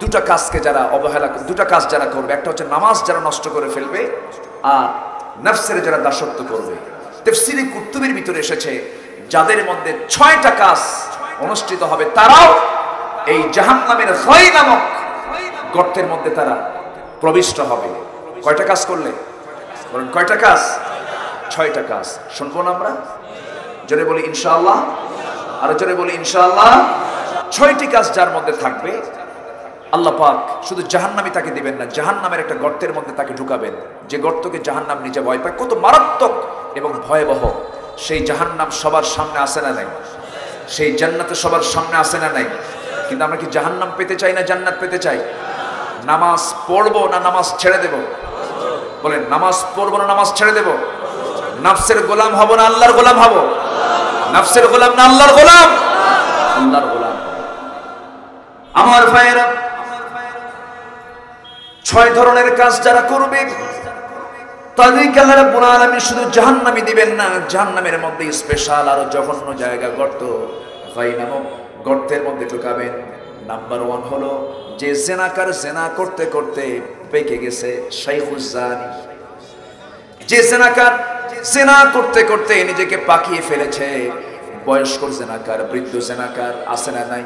দুটা কাজকে যারা অবহেলা দুটা কাজ যারা করবে একটা হচ্ছে নামাজ যারা নষ্ট করে ফেলবে আর নফসের যারা দাসত্ব করবে তাফসীরে কুরতুবীর ভিতরে এসেছে যাদের মধ্যে 6টা কাজ অনুষ্ঠিত হবে তারাও এই জাহান্নামের গাই নামক গর্তের মধ্যে তারা প্রবিষ্ট হবে কয়টা কাজ করলে বলেন কয়টা কাজ 6টা কাজ শুনবো না আমরা জোরে বলি ইনশাআল্লাহ আর জোরে বলি ইনশাআল্লাহ 6টি কাজ যার মধ্যে থাকবে আল্লাহ পাক শুধু জাহান্নামই তাকে দিবেন না জাহান্নামের একটা গর্তের মধ্যে তাকে ঢুকাবেন যে গর্তকে জাহান্নাম নিজে ভয় পায় কত মারাত্মক এবং ভয়াবহ সেই জাহান্নাম সবার সামনে আসে না নাই সেই জান্নাতে সবার সামনে আসে না নাই কিন্তু আমরা কি জাহান্নাম পেতে চাই না জান্নাত পেতে চাই নামাজ পড়বো না নামাজ ছেড়ে দেব বলেন নামাজ পড়বো না নামাজ ছেড়ে দেব? নফসের গোলাম হব না আল্লাহর গোলাম হব? নফসের গোলাম না আল্লাহর গোলাম? আল্লাহর গোলাম। আমার ভাইয়েরা, 6 ধরনের কাজ যারা করবে তাদেরকে আল্লাহ রাব্বুল আলামিন শুধু জাহান্নামী দিবেন না, জাহান্নামের মধ্যে স্পেশাল আরো জঘন্য জায়গা গর্ত, গাই নামক গর্তের মধ্যে ঢুকাবেন। নাম্বার 1 হলো যে জেনাকার জেনা করতে করতে পেকে গেছে, শাইখুজ জানি। যে জেনাকার জেনা করতে করতে নিজেকে পাকিয়ে ফেলেছে, বয়স্ক জেনাকার, বৃদ্ধ জেনাকার আছে না নাই?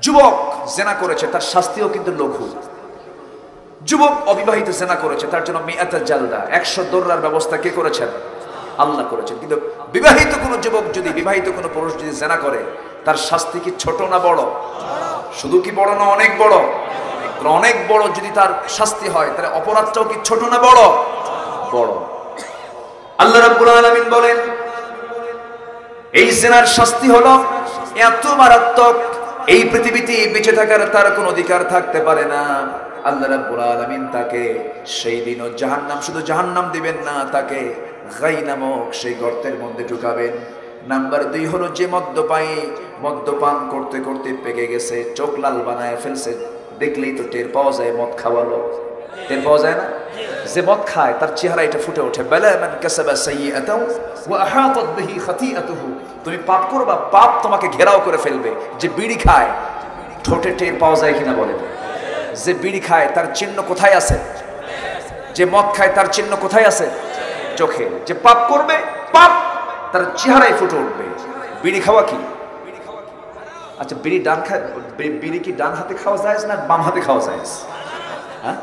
যুবক জেনা করেছে, তার শাস্তিও কিন্তু লঘু। যুবক অবিবাহিত জেনা করেছে, তার জন্য মিআত জালদা, 100 দৌড়ার ব্যবস্থা কে করেছেন? আল্লাহ করেছেন। কিন্তু বিবাহিত কোনো যুবক যদি, বিবাহিত কোনো পুরুষ যদি জেনা করে, তার শাস্তি কি ছোট না বড়? শুধু কি বড় না অনেক বড়? অনেক বড় যদি তার শাস্তি হয়, তাহলে অপরাধটাও কি ছোট না বড়? বড়। আল্লাহ রাব্বুল আলামিন বলেন এই জেনার শাস্তি হলো এত মারাত্মক, এই পৃথিবীতে বেঁচে থাকার তার কোনো অধিকার থাকতে পারে না। আল্লাহ রাব্বুল আলামিন তাকে সেই দিনও জাহান্নাম, শুধু জাহান্নাম দিবেন না, তাকে গাই নামক সেই গর্তের মধ্যে ঢুকাবেন। নাম্বার 2 হলো যে মদ্যপান করতে করতে পেকে গেছে, চোখ লাল বানায় ফেলছে, দেখলেই তো টের পাওয়া যায় মদ খাওয়ালো, টের পাওয়া যায় না? যে মদ খায় তার চেহারা এটা ফুটে ওঠে, বালা মান কাসাবা সাইয়্যাতাও ওয়া আহাতাত বিহি খাতিআতুহু। তুমি পাপ করবা, পাপ তোমাকে ঘেরাও করে ফেলবে। যে বিড়ি খায় ঠোঁটে টের পাওয়া যায় কিনা বলেন? যে বিড়ি খায় তার চিহ্ন কোথায় আছে? যে মদ খায় তার চিহ্ন কোথায় আছে? চোখে। যে পাপ করবে, পাপ তার চেহারায় ফুটে উঠবে। বিড়ি খাওয়া কি? আচ্ছা, বিড়ি কি ডান হাতে খাওয়া যায় না বাম হাতে খাওয়া যায়? হ্যাঁ,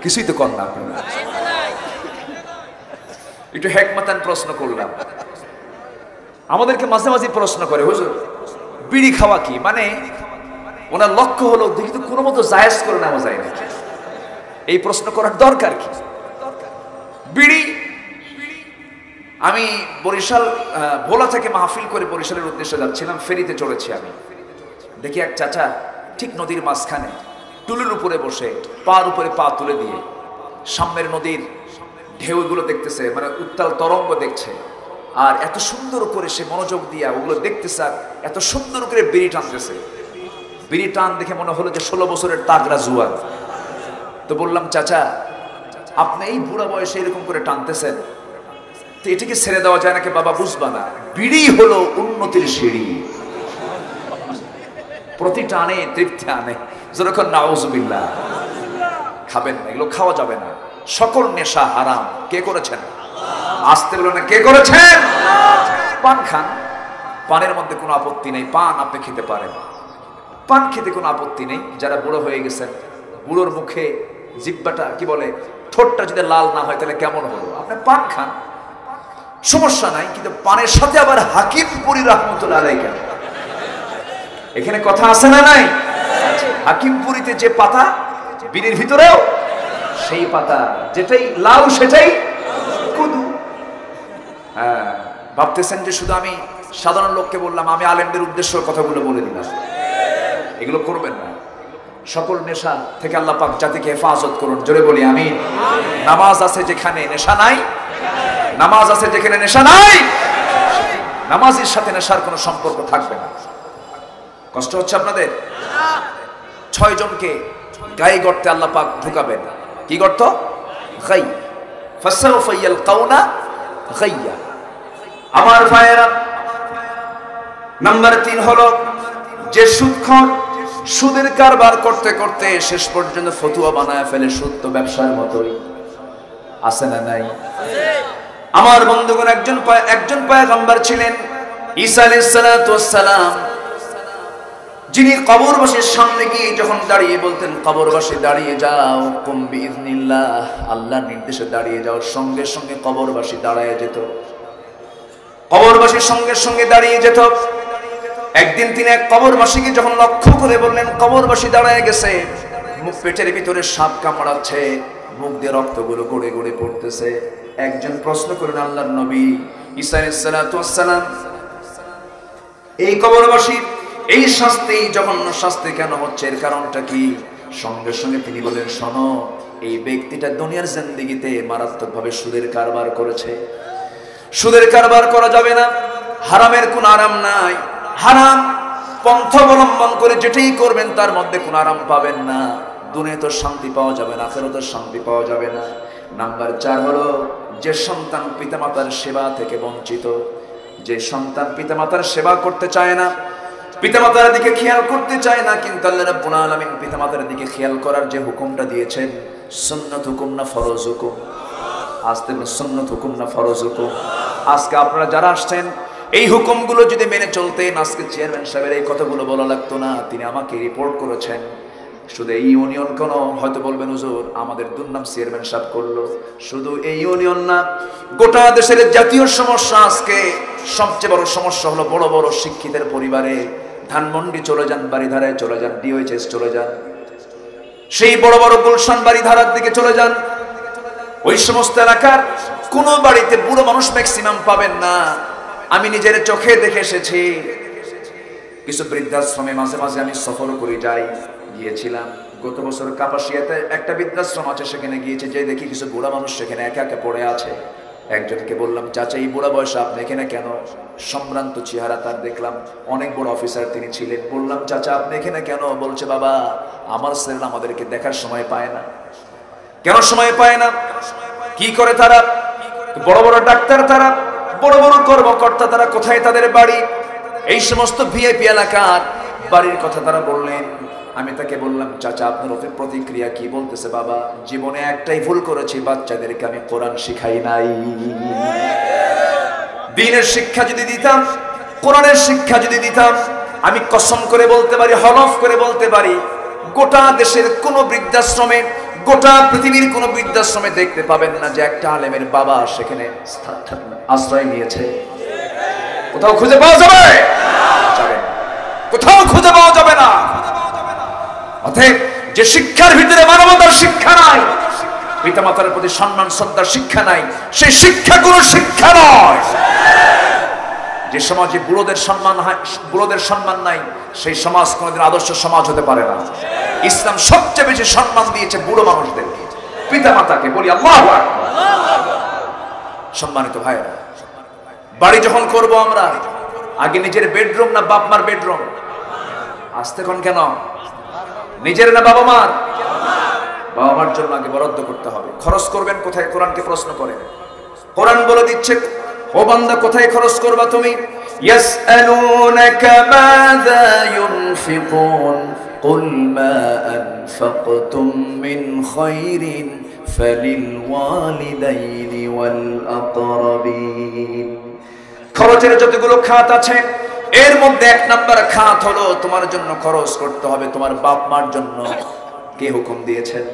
কিছুই তো কর না আপনারা। একটু হেকমতান প্রশ্ন করলাম। আমাদেরকে মাঝে মাঝে প্রশ্ন করে, হুজুর বিড়ি খাওয়া কি? মানে ওনার লক্ষ্য হলো দেখি তো কোনো মতো জায়েজ করে নেওয়া যায় না। এই প্রশ্ন করার দরকার কি? বিড়ি, আমি বরিশাল ভোলা থেকে মাহফিল করে বরিশালের উদ্দেশ্যে যাচ্ছিলাম, ফেরিতে চড়েছি আমি। দেখি এক চাচা ঠিক নদীর মাঝখানে টুলের উপরে বসে পার উপরে পা তুলে দিয়ে সামনের নদীর ঢেউগুলো দেখতেছে, মানে উত্তাল তরঙ্গ দেখছে। আর এত সুন্দর করে সে মনোযোগ দিয়া ওগুলো দেখতেছে, আর এত সুন্দর করে বিড়ি টানতেছে। বিড়ি টান দেখে মনে হলো যে 16 বছরের তাগড়া জুয়ান। তো বললাম, চাচা আপনি এই বুড়া বয়সে এরকম করে টানতেছেন, তো এটাকে ছেড়ে দেওয়া যায় নাকি? বাবা বুঝবা না, বিড়ি হলো উন্নতির সিঁড়ি, প্রতি টানে তৃপ্তি আনে। যেরকম নাউজুবিল্লাহ, খাবেন না, এগুলো খাওয়া যাবে না। সকল নেশা হারাম। কে করেছেন? আসতে বলো না, কে করেছেন? পান খান, পানের মধ্যে কোনো আপত্তি নেই, পান আপনি খেতে পারেন, পান খেতে কোনো আপত্তি নেই। যারা বুড়ো হয়ে গেছেন, বুড়োর মুখে জিহ্বাটা কি বলে, ঠোঁটটা যদি লাল না হয় তাহলে কেমন হলো? আপনি পান খান, সমস্যা নাই। কিন্তু পানের সাথে আবার হাকিমপুরি রাহমাতুল্লাহ আলাইহি কেন? এখানে কথা আছে না নাই? হাকিমপুরিতে যে পাতা বিড়ির ভিতরেও সেই পাতা, যেটাই লাউ সেটাই কদু। হ্যাঁ, ভাবতেছেন যে শুধু আমি সাধারণ লোককে বললাম, আমি আলেমদের উদ্দেশ্য কথাগুলো বলে দিলাম। এগুলো করবেন না। সকল নেশা থেকে আল্লাহ পাক জাতিকে হেফাজত করুন। জোরে বলি আমিন। নামাজ আছে যেখানে নেশা নাই, নামাজ আছে যেখানে নেশা নাই, নামাজের সাথে নেশার কোনো সম্পর্ক থাকবে না। কষ্ট হচ্ছে আপনাদের? 6 জনকে গায়ে গর্তে আল্লাহ পাক ঢুকাবেন। কি গর্ত? গাই। ফাসাউফা ইয়ালকাউনা গাইয়া। আমার ভাইয়েরা, নাম্বার 3 হলো যে সুদখোর, সুদের কারবার করতে করতে শেষ পর্যন্ত ফতুয়া বানায় ফেলে। সুদ তো ব্যবসার মতোই, আছে না নাই? আমার বন্ধুগণ, একজন পয়গম্বর ছিলেন, ঈসা আলাইহিস সালাতু ওয়াস সালাম, যিনি কবরবাসীর সামনে গিয়ে যখন দাঁড়িয়ে বলতেন, কবরবাসী দাঁড়িয়ে যাও, কুম বিইذনিল্লাহ, আল্লাহর নির্দেশে দাঁড়িয়ে যাও, সঙ্গে সঙ্গে কবরবাসী দাঁড়ায় যেত, কবরবাসীর সঙ্গে সঙ্গে দাঁড়িয়ে যেত। একদিন তিনি এক কবরবাসীকে যখন লক্ষ্য করে বললেন, কবরবাসী দাঁড়ায় গেছে, মুখ পেটের ভিতরে সাপ কামড়াচ্ছে, মুখ দিয়ে রক্তগুলো গড়ে গড়ে পড়তেছে। একজন প্রশ্ন করলেন, আল্লাহর নবী ঈসা আলাইহিস সালাতু ওয়াস সালাম, এই কবরবাসীর এই শাস্তি, জঘন্য শাস্তি কেন হচ্ছে, এর কারণটা কি? সঙ্গে সঙ্গে তিনি বলেন, শোনো, এই ব্যক্তিটা দুনিয়ার জিন্দেগিতে মারাত্মকভাবে সুদের কারবার করেছে। সুদের কারবার করা যাবে না, হারামের কোনো আরাম নাই। হারাম পন্থা অবলম্বন করে যেটাই করবেন তার মধ্যে কোনো আরাম পাবেন না। দুনিয়াতে তো শান্তি পাওয়া যাবে না, আখিরাতে শান্তি পাওয়া যাবে না। নাম্বার 4 হলো যে সন্তান পিতামাতার সেবা থেকে বঞ্চিত, যে সন্তান পিতামাতার সেবা করতে চায় না, পিতামাতার দিকে খেয়াল করতে চায় না, কিন্তু আল্লাহ রাব্বুল আলামিন পিতামাতার দিকে খেয়াল করার যে হুকুমটা দিয়েছেন, সুন্নাত হুকুম না ফরজ হুকুম? আজকে সুন্নাত হুকুম না ফরজ হুকুম? আজকে আপনারা যারা আসছেন এই হুকুমগুলো যদি মেনে চলতেন, আজকে চেয়ারম্যান সাহেবের এই কথাগুলো বলা লাগতো না। তিনি আমাকে রিপোর্ট করেছেন, শুধু এই ইউনিয়ন কোন হয়তো বলবেন হুজুর আমাদের দুর্নাম চেয়ারম্যান সাহেব করলো। শুধু এই ইউনিয়ন না, গোটা দেশের জাতীয় সমস্যা আজকে সবচেয়ে বড় সমস্যা হলো বড় বড় শিক্ষিতের পরিবারে। ধানমন্ডি চলে যান, বাড়িধারায় চলে যান, ডিওএইচএস চলে যান, সেই বড় বড় গুলশান বাড়িধারার দিকে চলে যান, ওই সমস্ত এলাকার কোন বাড়িতে বুড়ো মানুষ ম্যাক্সিমাম পাবেন না। আমি নিজের চোখে দেখে এসেছি। কিছু বৃদ্ধাশ্রমে মাঝে মাঝে আমি সফর করে যাই, গিয়েছিলাম গত বছর কাপাসিয়াতে একটা বৃদ্ধাশ্রম আছে, সেখানে গিয়েছে, যে দেখি কিছু বুড়া মানুষ সেখানে একা একা পড়ে আছে। একজনকে বললাম, চাচা এই বুড়া বয়সে আপনি এখানে কেন? সম্ভ্রান্ত চেহারা তার, দেখলাম অনেক বড় অফিসার তিনি ছিলেন। বললাম, চাচা আপনি এখানে কেন? বলছে, বাবা আমার ছেলেরা আমাদেরকে দেখার সময় পায় না। কেন সময় পায় না? কি করে তারা? বড় বড় ডাক্তার, তারা বড় বড় কর্মকর্তা, তারা কোথায় তাদের বাড়ি? এই সমস্ত ভিআইপি এলাকার বাড়ির কথা তারা বললেন। আমি তাকে বললাম, চাচা আপনার প্রতিক্রিয়া কি? বলতেছে, বাবা জীবনে একটাই ভুল করেছি, বাচ্চাদেরকে আমি কোরআন শিখাই নাই। দ্বীনের শিক্ষা যদি দিতাম, কোরআনের শিক্ষা যদি দিতাম, আমি কসম করে বলতে পারি, হলফ করে বলতে পারি, গোটা দেশের কোন বৃদ্ধাশ্রমে, গোটা পৃথিবীর কোন বৃদ্ধাশ্রমে দেখতে পাবেন না যে একটা আলেমের বাবা সেখানে আশ্রয় নিয়েছে। কোথাও খুঁজে পাওয়া যাবে? কোথাও খুঁজে পাওয়া যাবে না। অতএব যে শিক্ষার ভিতরে মানবতার শিক্ষা নাই, পিতামাতার প্রতি সম্মান শ্রদ্ধার শিক্ষা নাই, সেই শিক্ষা কোনো শিক্ষা নয়। যে সমাজে বুড়োদের সম্মান নাই, সেই সমাজ কোনোদিন আদর্শ সমাজ হতে পারে না। ইসলাম সবচেয়ে বেশি সম্মান দিয়েছে বুড়ো মানুষদেরকে, পিতামাতাকে। বলি আল্লাহু আকবার। সম্মানিত ভাইরা, বাড়ি যখন করব আমরা, আগে নিজের বেডরুম না বাপ মার বেডরুম? আসতে কোন কেন? নিজের না বাবা মার? বাবা মার জন্য আগে বরাদ্দ করতে হবে। খরচ করবেন কোথায়? কোরআনকে প্রশ্ন করেন। কোরআন বলে দিচ্ছে, ও বান্দা কোথায় খরচ করবা তুমি? ইয়াসআলুনাকা মাযা ইউনফিকুন কুল মা আনফাকতুম মিন খায়রিন ফালিল ওয়ালিদাইনি ওয়াল আকরাবিন। খরচের যতগুলো খাত আছে, এর মধ্যে 1 নাম্বার খাত হলো তোমার জন্য খরচ করতে হবে তোমার বাপ মার জন্য। কে হুকুম দিয়েছেন?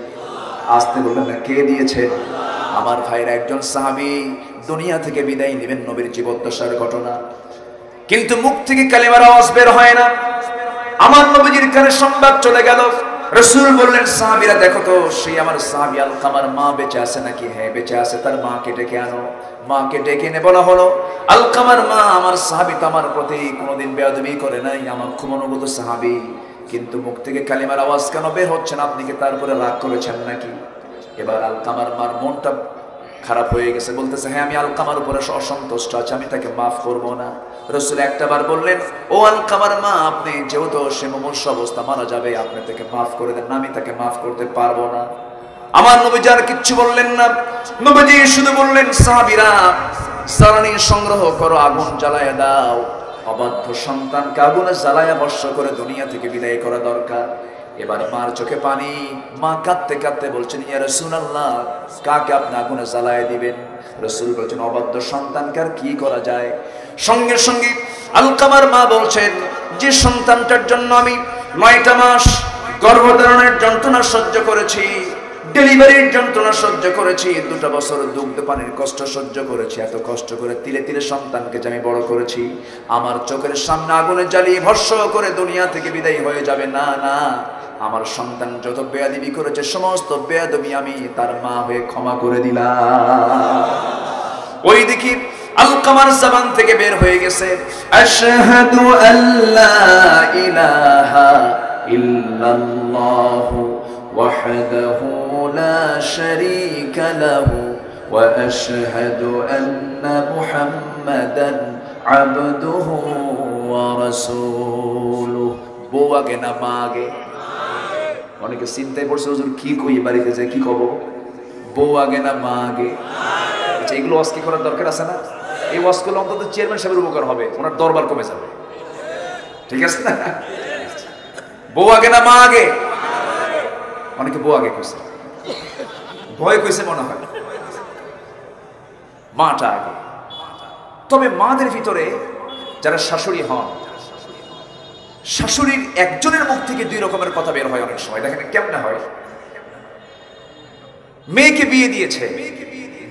আসতে বলবেন না, কে দিয়েছেন? আমার ভাইরা, একজন সাহাবী দুনিয়া থেকে বিদায় নেবেন, নবীর জীবদ্দশার ঘটনা, কিন্তু মুখ থেকে কালিমার আওয়াজ বের হয় না। আমার নবীজির কানে সংবাদ চলে গেল। রাসূল বললেন, সাহাবীরা দেখো তো, সেই আমার সাহাবী আলকামার মা বেঁচে আছে নাকি? হ্যাঁ বেঁচে আছে। তার মাকে ডেকে আনো। মাকে ডেকে এনে বলা হলো, আলকামার মা, আমার সাহাবী তো আমার প্রতি কোনোদিন বেয়াদবি করে নাই, আমার খুব অনুগত সাহাবী, কিন্তু মুখ থেকে কালিমার আওয়াজ কেন বের হচ্ছে না? আপনি কি তারপরে রাগ করেছেন নাকি? এবার আলকামার মার মনটা খারাপ হয়ে গেছে, বলতেছে, হ্যাঁ আমি আলকামার উপরে অসন্তুষ্ট আছি, আমি তাকে মাফ করব না। রাসূল একটাবার বললেন, ও আলকামার মা, আপনি যেহেতু সে মুমূর্ষ অবস্থা মারা যাবে, আপনি তাকে মাফ করে দেন না, আমি তাকে মাফ করতে পারবো না। আমার নবীজি আর কিচ্ছু বললেন না। নবীজি শুধু বললেন, সাহাবীরা জ্বালানি সংগ্রহ করো, আগুন জ্বালায়া দাও। অবাধ্য সন্তানকে আগুনে জ্বালায়া ভস্ম করে দুনিয়া থেকে বিদায় করা দরকার। এবার মার চোখে পানি, মা কাঁদতে কাঁদতে বলছেন, ইয়া রাসূলুল্লাহ, কাকে আপনি আগুনে জ্বালায় দিবেন? রাসূল বলছেন, অবাধ্য সন্তানকে আর কি করা যায়? সঙ্গে সঙ্গে আলকামার মা বলছেন, যে সন্তানটার জন্য আমি 9টা মাস গর্ভধারণের যন্ত্রণা সহ্য করেছি, ডেলিভারির যন্ত্রণা সহ্য করেছি, 2টা বছর দুগ্ধ পানির কষ্ট সহ্য করেছি, এত কষ্ট করে তিলে তিলে সন্তানকে যে আমি বড় করেছি, আমার চোখের সামনে আগুনে জ্বালিয়ে ভস্ম করে দুনিয়া থেকে বিদায় হয়ে যাবে? না না, আমার সন্তান যত বেয়াদবি করেছে, সমস্ত বেয়াদবি আমি তার মা হয়ে ক্ষমা করে দিলাম। ওই দেখি আলকামার জবান থেকে বের হয়ে গেছে, আশহাদু আল্লা ইলাহা ইল্লাল্লাহু ওয়াহদাহু লা শারীকা লাহু ওয়া আশহাদু আন্না মুহাম্মাদান আবদুহু ওয়া রাসূলুহু। বউ আগে না মা আগে? অনেকে চিন্তায় পড়ছে, হুজুর কি কই বাড়িতে যে কি কব, বউ আগে না মা আগে? আচ্ছা, এগুলো ওয়াজ কি করার দরকার আছে না? এই ওয়াজ করলে অন্তত চেয়ারম্যান সাহেবের উপকার হবে, ওনার দরবার কমে যাবে, ঠিক আছে না? বউ আগে না মা আগে? অনেকে বউ আগে কইছে, ভয় কইছে মনে হয়, মাটা আগে। তবে মাদের ভিতরে যারা শাশুড়ি হন, শাশুড়ির একজনের মুখ থেকে দুই রকমের কথা বের হয় অনেক সময়। দেখেন কেমনে হয়। মেয়েকে বিয়ে দিয়েছে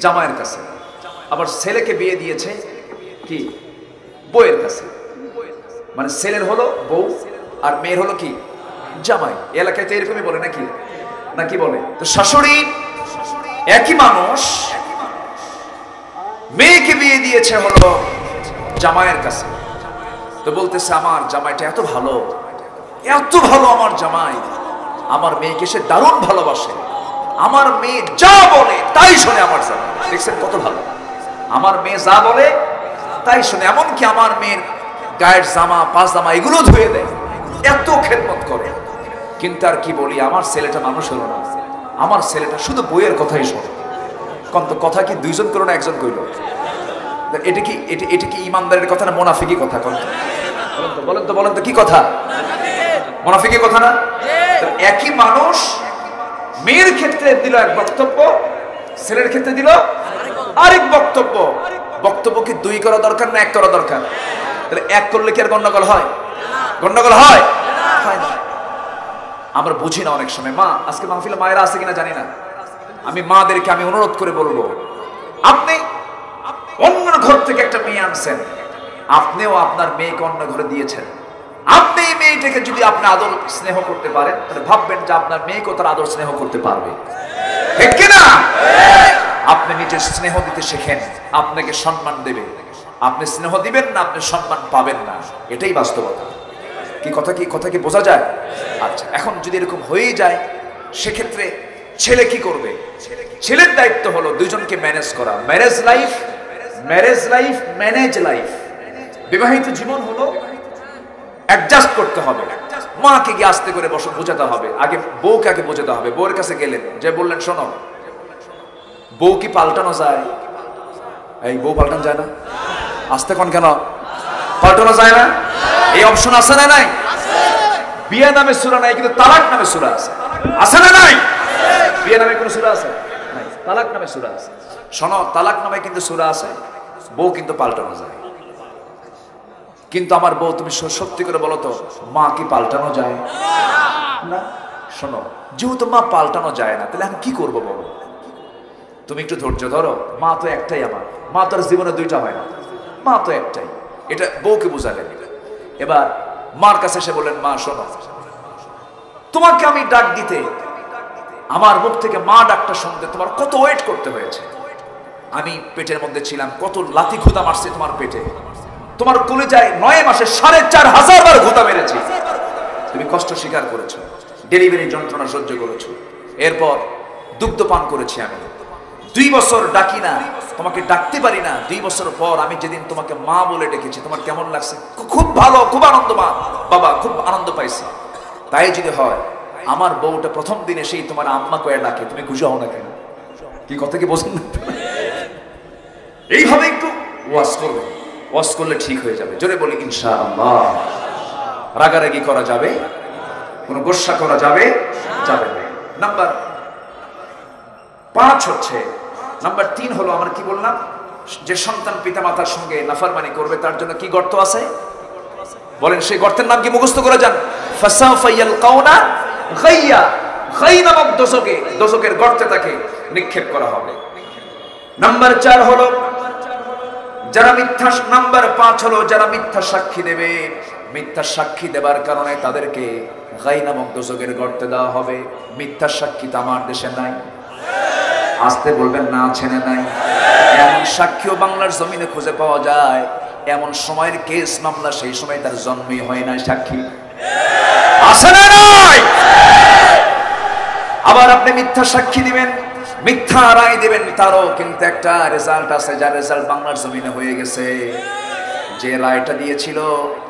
জামাইয়ের কাছে, আবার ছেলেকে বিয়ে দিয়েছে কি বউয়ের কাছে। মানে ছেলের হলো বউ আর মেয়ের হলো কি জামাই। এলাকায় তো এরকমই বলে নাকি, নাকি বলে? তো শাশুড়ি একই মানুষ, মেয়েকে বিয়ে দিয়েছে হলো জামাইয়ের কাছে। তো বলতেছে আমার জামাইটা এত ভালো, এত ভালো আমার জামাই, আমার মেয়েকে সে দারুণ ভালোবাসে, আমার মেয়ে যা বলে তাই শোনে আমার জামাই। দেখছেন কত ভালো, আমার মেয়ে যা বলে তাই শোনে, এমনকি আমার মেয়ের গায়ের জামা পাজামা এগুলো ধুয়ে দেয়, এত খেদমত করে। কিন্তু আর কি বলি, আমার ছেলেটা মানুষ হলো না, আমার ছেলেটা শুধু বইয়ের কথাই শোনে। কন্ত কথা কি দুইজন করো না একজন কইল? এটা কি ইমানদারের কথা না মুনাফিকি কথা? বলেন তো কি কথা? মুনাফিকি কথা না? একই মানুষ মেয়ের ক্ষেত্রে দিল এক বক্তব্য, ছেলের ক্ষেত্রে দিল আরেক বক্তব্য। বক্তব্য কি দুই করা দরকার না এক করা দরকার? তাহলে এক করলে কি আর গন্ডগোল হয়? গন্ডগোল হয় না। আমরা বুঝি না অনেক সময়। মা আজকে মাহফিলে মায়েরা আছে কিনা জানি না, আমি মাদেরকে আমি অনুরোধ করে বলবো, আপনি অন্য ঘর থেকে একটা মেয়ে আনছেন, আপনিও আপনার মেয়েকে অন্য ঘরে দিয়েছেন, আপনি এই মেয়েটাকে যদি আপনি আদর স্নেহ করতে পারেন, তাহলে ভাববেন যে আপনার মেয়েকেও তার আদর স্নেহ করতে পারবে, ঠিক কিনা? আপনি নিজের স্নেহ দিতে শেখেন, আপনাকে সম্মান দেবে। আপনি স্নেহ দিবেন না, আপনি সম্মান পাবেন না, এটাই বাস্তবতা। কথা কি বোঝা যায়? আচ্ছা, এখন যদি এরকম হয়েই যায়, সেক্ষেত্রে ছেলে কি করবে? ছেলের দায়িত্ব হলো দুইজনকে ম্যানেজ করা। Marriage life manage life. বিবাহিত জীবন হলো অ্যাডজাস্ট করতে হবে। মাকে গিয়ে আস্তে করে বোঝাতে হবে, আগে বউকে আগে বোঝাতে হবে। বউয়ের কাছে গেলেন, যে বললেন শোনো, বউ কি পাল্টানো যায়? এই বউ পাল্টানো যায় না? আস্তে কোন কেন? পাল্টানো যায় না? এই অপশন আছে না নাই? বিয়ে নামে সূরা নাই, কিন্তু তালাক নামে সূরা আছে। আছে না নাই? বিয়ে নামে কোন সূরা আছে নাই, তালাক নামে সূরা আছে। শোনো, তালাক নামে কিন্তু সূরা আছে, বউ কিন্তু পাল্টানো যায়। কিন্তু আমার বউ, তুমি সত্যি করে বলো তো, মা কি পাল্টানো যায় না? শোনো, যেহেতু মা পাল্টানো যায় না, তাহলে আমি কি করবো বলো? তুমি একটু ধৈর্য ধরো। মা তো একটাই আমার, মা তো আর জীবনে দুইটা হয় না, মা তো একটাই। এটা বউকে বোঝালেন। এবার মার কাছে এসে বললেন, মা শোনো, তোমাকে আমি ডাক দিতে, আমার মুখ থেকে মা ডাকটা শুনতে তোমার কত ওয়েট করতে হয়েছে। আমি পেটের মধ্যে ছিলাম, কত লাথি খুদা মারছে তোমার পেটে, তোমার কলিজায় 9 মাসে 4500 বার ঘুতা মেরেছি। তুমি কষ্ট স্বীকার করেছো, ডেলিভারি যন্ত্রণা সহ্য করেছো, এরপর দুগ্ধ পান করেছি আমি। 2 বছর ডাকি না, তোমাকে ডাকতে পারি না। 2 বছর পর আমি যেদিন তোমাকে মা বলে ডেকেছি, তোমার কেমন লাগছে? খুব ভালো, খুব আনন্দ। মা বাবা খুব আনন্দ পাইছি। তাই যদি হয়, আমার বউটা প্রথম দিনে সেই তোমার আম্মা কয়ে ডাকে, তুমি খুশি হও না কেন? কি কথা কি বোঝেন না? এইভাবে একটু ওয়াজ করবে, ওয়াজ করলে ঠিক হয়ে যাবে। জোরে বলি ইনশাআল্লাহ। রাগারাগি করা যাবে, কোনো গোসা করা যাবে যাবে না। নাম্বার 5 হচ্ছে, নাম্বার 3 হলো, আমরা কি বললাম, যে সন্তান পিতা মাতার সঙ্গে নাফরমানি করবে তার জন্য কি গর্ত আছে? বলেন, সেই গর্তের নাম কি? মুখস্থ করে যান। ফাসাফা ইয়ালকাউনা গাইয়া। গাই নামক দোজখের গর্তে তাকে নিক্ষেপ করা হবে। নাম্বার 4 হলো যারা মিথ্যা, নাম্বার 5 হলো যারা মিথ্যা সাক্ষী দেবে। মিথ্যা সাক্ষী দেবার কারণে তাদেরকে গাই নামক দোজখের গর্তে দেওয়া হবে। মিথ্যা সাক্ষী তো আমার দেশে নাই। আসতে বলবেন না, ছেনে নাই। এমন সাক্ষীও বাংলার জমিনে খুঁজে পাওয়া যায়, এমন সময়ের কেস মামলা সেই সময় তার জন্মই হয় না, সাক্ষী আছে না নাই? আবার আপনি মিথ্যা সাক্ষী দিবেন, মিথ্যা রায় দিবেন, তারও কিন্তু একটা রেজাল্ট আছে, যার রেজাল্ট বাংলার জমিনে হয়ে গেছে। যে রায়টা দিয়েছিল,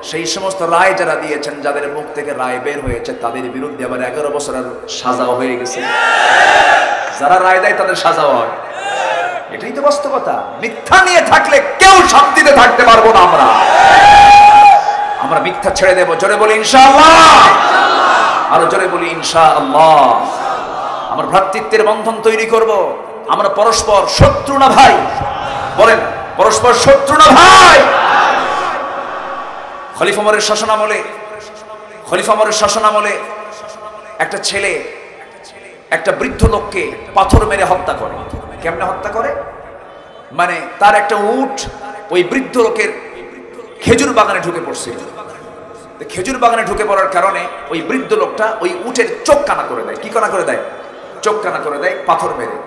সেই সমস্ত রায় যারা দিয়েছেন, যাদের মুখ থেকে রায় বের হয়েছে, তাদের বিরুদ্ধে আবার 11 বছরের সাজাও হয়ে গেছে। যারা রায় দেয় তাদের সাজাও হয়। এটাই তো বাস্তবতা। মিথ্যা নিয়ে থাকলে কেউ শান্তিতে থাকতে পারবো না। আমরা মিথ্যা ছেড়ে দেব। জোরে বলি ইনশাআল্লাহ, আরো জোরে বলি ইনশাআল্লাহ। আমরা ভ্রাতৃত্বের বন্ধন তৈরি করব। আমরা পরস্পর শত্রু না ভাই, বলেন পরস্পর শত্রু না ভাই। খলিফা ওমরের শাসনামলে একটা ছেলে একটা বৃদ্ধ লোককে পাথর মেরে হত্যা করে। কেমনে হত্যা করে? মানে তার একটা উট ওই বৃদ্ধ লোকের খেজুর বাগানে ঢুকে পড়ছিল। খেজুর বাগানে ঢুকে পড়ার কারণে ওই বৃদ্ধ লোকটা ওই উটের চোখ কানা করে দেয়। কি কানা করে দেয়? চোখ কানা করে দেয় পাথর মেরে।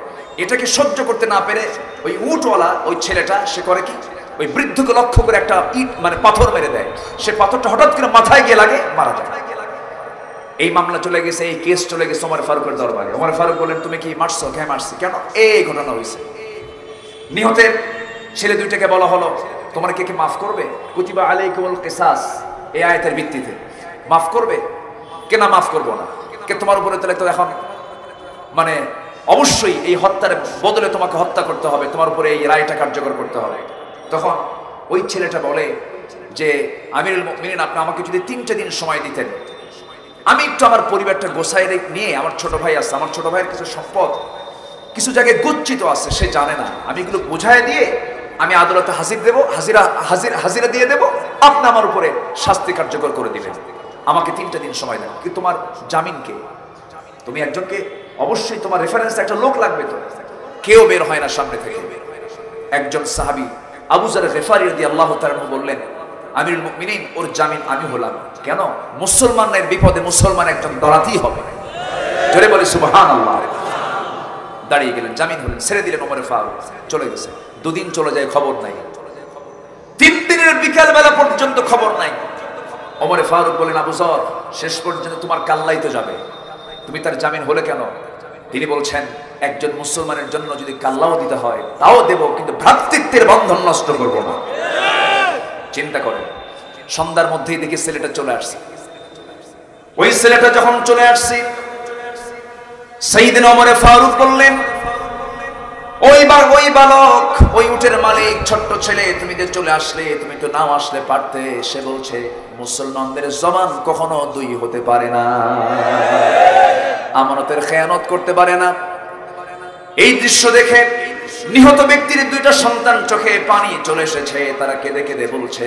এটাকে সহ্য করতে না পেরে ওই উটওয়ালা ওই ছেলেটা সে করে কি, ওই বৃদ্ধকে লক্ষ্য করে একটা ইট মানে পাথর মেরে দেয়। সে পাথরটা হঠাৎ করে মাথায় গিয়ে লাগে, মারা যায়। এই মামলা চলে গেছে, এই কেস চলে গেছে ওমর ফারুকের দরবারে। ওমর ফারুক বলেন, তুমি কি মারছো? হ্যাঁ মারছি। কেন? এই ঘটনা হয়েছে। নিহতের ছেলে দুইটাকে বলা হলো, তোমার কে মাফ করবে? কুতিবা আলাইকুমুল কিসাস, এই আয়াতের ভিত্তিতে মাফ করবে? কে না মাফ করবো না? কে তোমার উপরে তাহলে তো এখন মানে অবশ্যই এই হত্যার বদলে তোমাকে হত্যা করতে হবে, তোমার উপরে এই রায়টা কার্যকর করতে হবে। তখন ওই ছেলেটা বলে যে, আমিরুল মুমিনিন, আপনি আমাকে যদি 3টা দিন সময় দিতেন, আমি একটু আমার পরিবারটা গোছায় নিয়ে, আমার ছোট ভাই আছে, আমার ছোট ভাইয়ের কিছু সম্পদ কিছু জায়গায় গচ্ছিত আছে, সে জানে না, আমি এগুলো বোঝায় দিয়ে আমি আদালতে হাজির দেব, হাজিরা দিয়ে দেব, আপনি আমার উপরে শাস্তি কার্যকর করে দিবেন। আমাকে 3টা দিন সময় দেন। কিন্তু তোমার জামিনকে, তুমি একজনকে অবশ্যই তোমার রেফারেন্স একটা লোক লাগবে। তো কেউ বের হয় না সামনে থেকে। একজন সাহাবী আবু যার গিফারী রাদিয়াল্লাহু তাআলা বললেন, আমিরুল মুমিনিন, ওর জামিন আমি হলাম। কেন? মুসলমানের বিপদে মুসলমান একজন দাঁড়াতেই হবে। জোরে বলি সুবহানাল্লাহ। দাঁড়িয়ে গেলেন, জামিন হলেন, ছেড়ে দিলেন ওমর ফারুক। চলে গেছে। 2 দিন চলে যায়, খবর নাই। 3 দিনের বিকাল বেলা পর্যন্ত খবর নাই। ওমর ফারুক বলেন, আবু যর, শেষ পর্যন্ত তোমার কাল্লাই তো যাবে, তুমি তার জামিন হলে কেন? তিনি বলছেন, একজন মুসলমানের জন্য যদি কাল্লাও দিতে হয় তাও দেব, কিন্তু ভ্রাতৃত্বের বন্ধন নষ্ট করব না। চিন্তা করেন, সন্ধ্যার মধ্যেই দেখি ছেলেটা চলে আসছে। ওই ছেলেটা যখন চলে আসছে, সাইয়েদনা ওমর ফারুক বললেন, ওই বালক, ওই উটের মালিক, ছোট্ট ছেলে, তুমি যে চলে আসলে, তুমি তো নাও আসলে পারতে। সে বলছে, মুসলমানদের জবান কখনো 2 হতে পারে না, আমানতের খেয়ানত করতে পারে না। এই দৃশ্য দেখে নিহত ব্যক্তির 2টা সন্তান চোখে পানি চলে এসেছে। তারা কেঁদে কেঁদে বলছে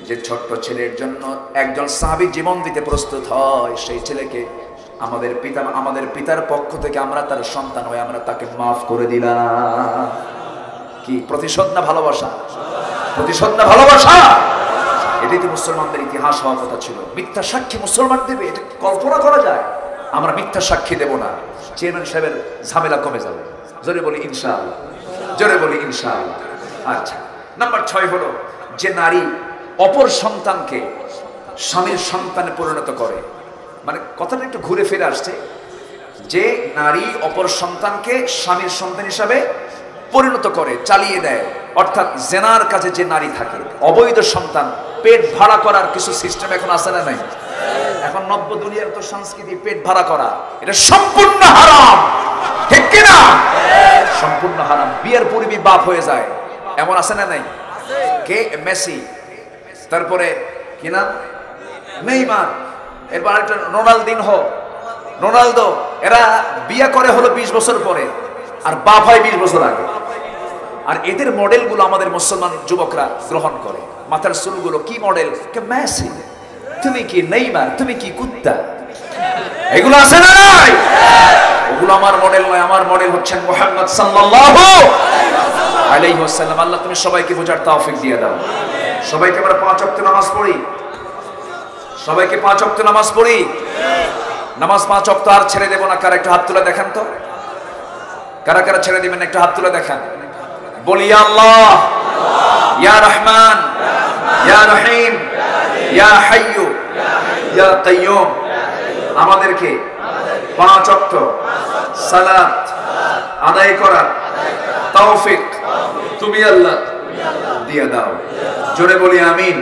যে, ছোট্ট ছেলের জন্য একজন সাহাবী জীবন দিতে প্রস্তুত হয়, সেই ছেলেকে আমাদের পিতার পক্ষ থেকে আমরা তার সন্তান হয়ে আমরা তাকে মাফ করে দিলাম। কি প্রতিশোধ না ভালোবাসা? প্রতিশোধ না ভালোবাসা? এটাই তো মুসলমানদের ইতিহাস হওয়ার কথা ছিল। মিথ্যা সাক্ষী মুসলমান দেবে, এটা কল্পনা করা যায়? আমরা মিথ্যা সাক্ষী দেব না, চেয়ারম্যান সাহেবের ঝামেলা কমে যাবে। জোরে বলি ইনশাআল্লাহ, জোরে বলি ইনশাআল্লাহ। আচ্ছা, নাম্বার 6 হলো যে নারী অপর সন্তানকে স্বামীর সন্তানে পরিণত করে। মানে কথাটা একটু ঘুরে ফিরে আসছে, যে নারী অপর সন্তানকে স্বামীর সন্তান হিসাবে পরিণত করে, চালিয়ে দেয়। অর্থাৎ জেনার কাছে যে নারী থাকে, অবৈধ সন্তান পেট ভাড়া করার কিছু সিস্টেম এখন আছে না নাই? এখন নব্য দুনিয়ার তো সংস্কৃতি পেট ভাড়া করা, এটা সম্পূর্ণ হারাম, ঠিক কিনা? সম্পূর্ণ হারাম। বিয়ের পূর্বে বাপ হয়ে যায়, এমন আছে না নাই? কে? মেসি, তারপরে কি নাম, নেইমার, এরপর একটা রোনালদো, এরা বিয়ে করে হলো 20 বছর পরে, আর বাপ হয় 20 বছর আগে। আর এদের মডেলগুলো আমাদের মুসলমান যুবকরা গ্রহণ করে। মাথার চুলগুলো কি মডেল? কে মেসি, তুমি কি নেইমার, তুমি কি কুত্তা, এগুলো আছে না নাই? ওগুলো আমার মডেল নয়, আমার মডেল হচ্ছেন মুহাম্মদ সাল্লাল্লাহু আলাইহি ওয়াসাল্লাম। আল্লাহ তুমি সবাইকে বোঝার তৌফিক দিয়ে দাও। সবাইকে আমরা 5 ওয়াক্ত নামাজ পড়ি, সবাইকে 5 ওয়াক্ত নামাজ পড়ি। নামাজ 5 ওয়াক্ত আর ছেড়ে দেব না। কার একটা হাত তুলে দেখান তো, কারা কারা ছেড়ে দিবেন একটা হাত তুলে দেখান। বলি ইয়া আল্লাহ, ইয়া রহমান, ইয়া রহিম, ইয়া হাইয়্যু, ইয়া কাইয়্যুম, আমাদেরকে 5 ওয়াক্ত সালাত আদায় করার তৌফিক তুমি আল্লাহ দিয়ে দাও। জোরে বলি আমিন।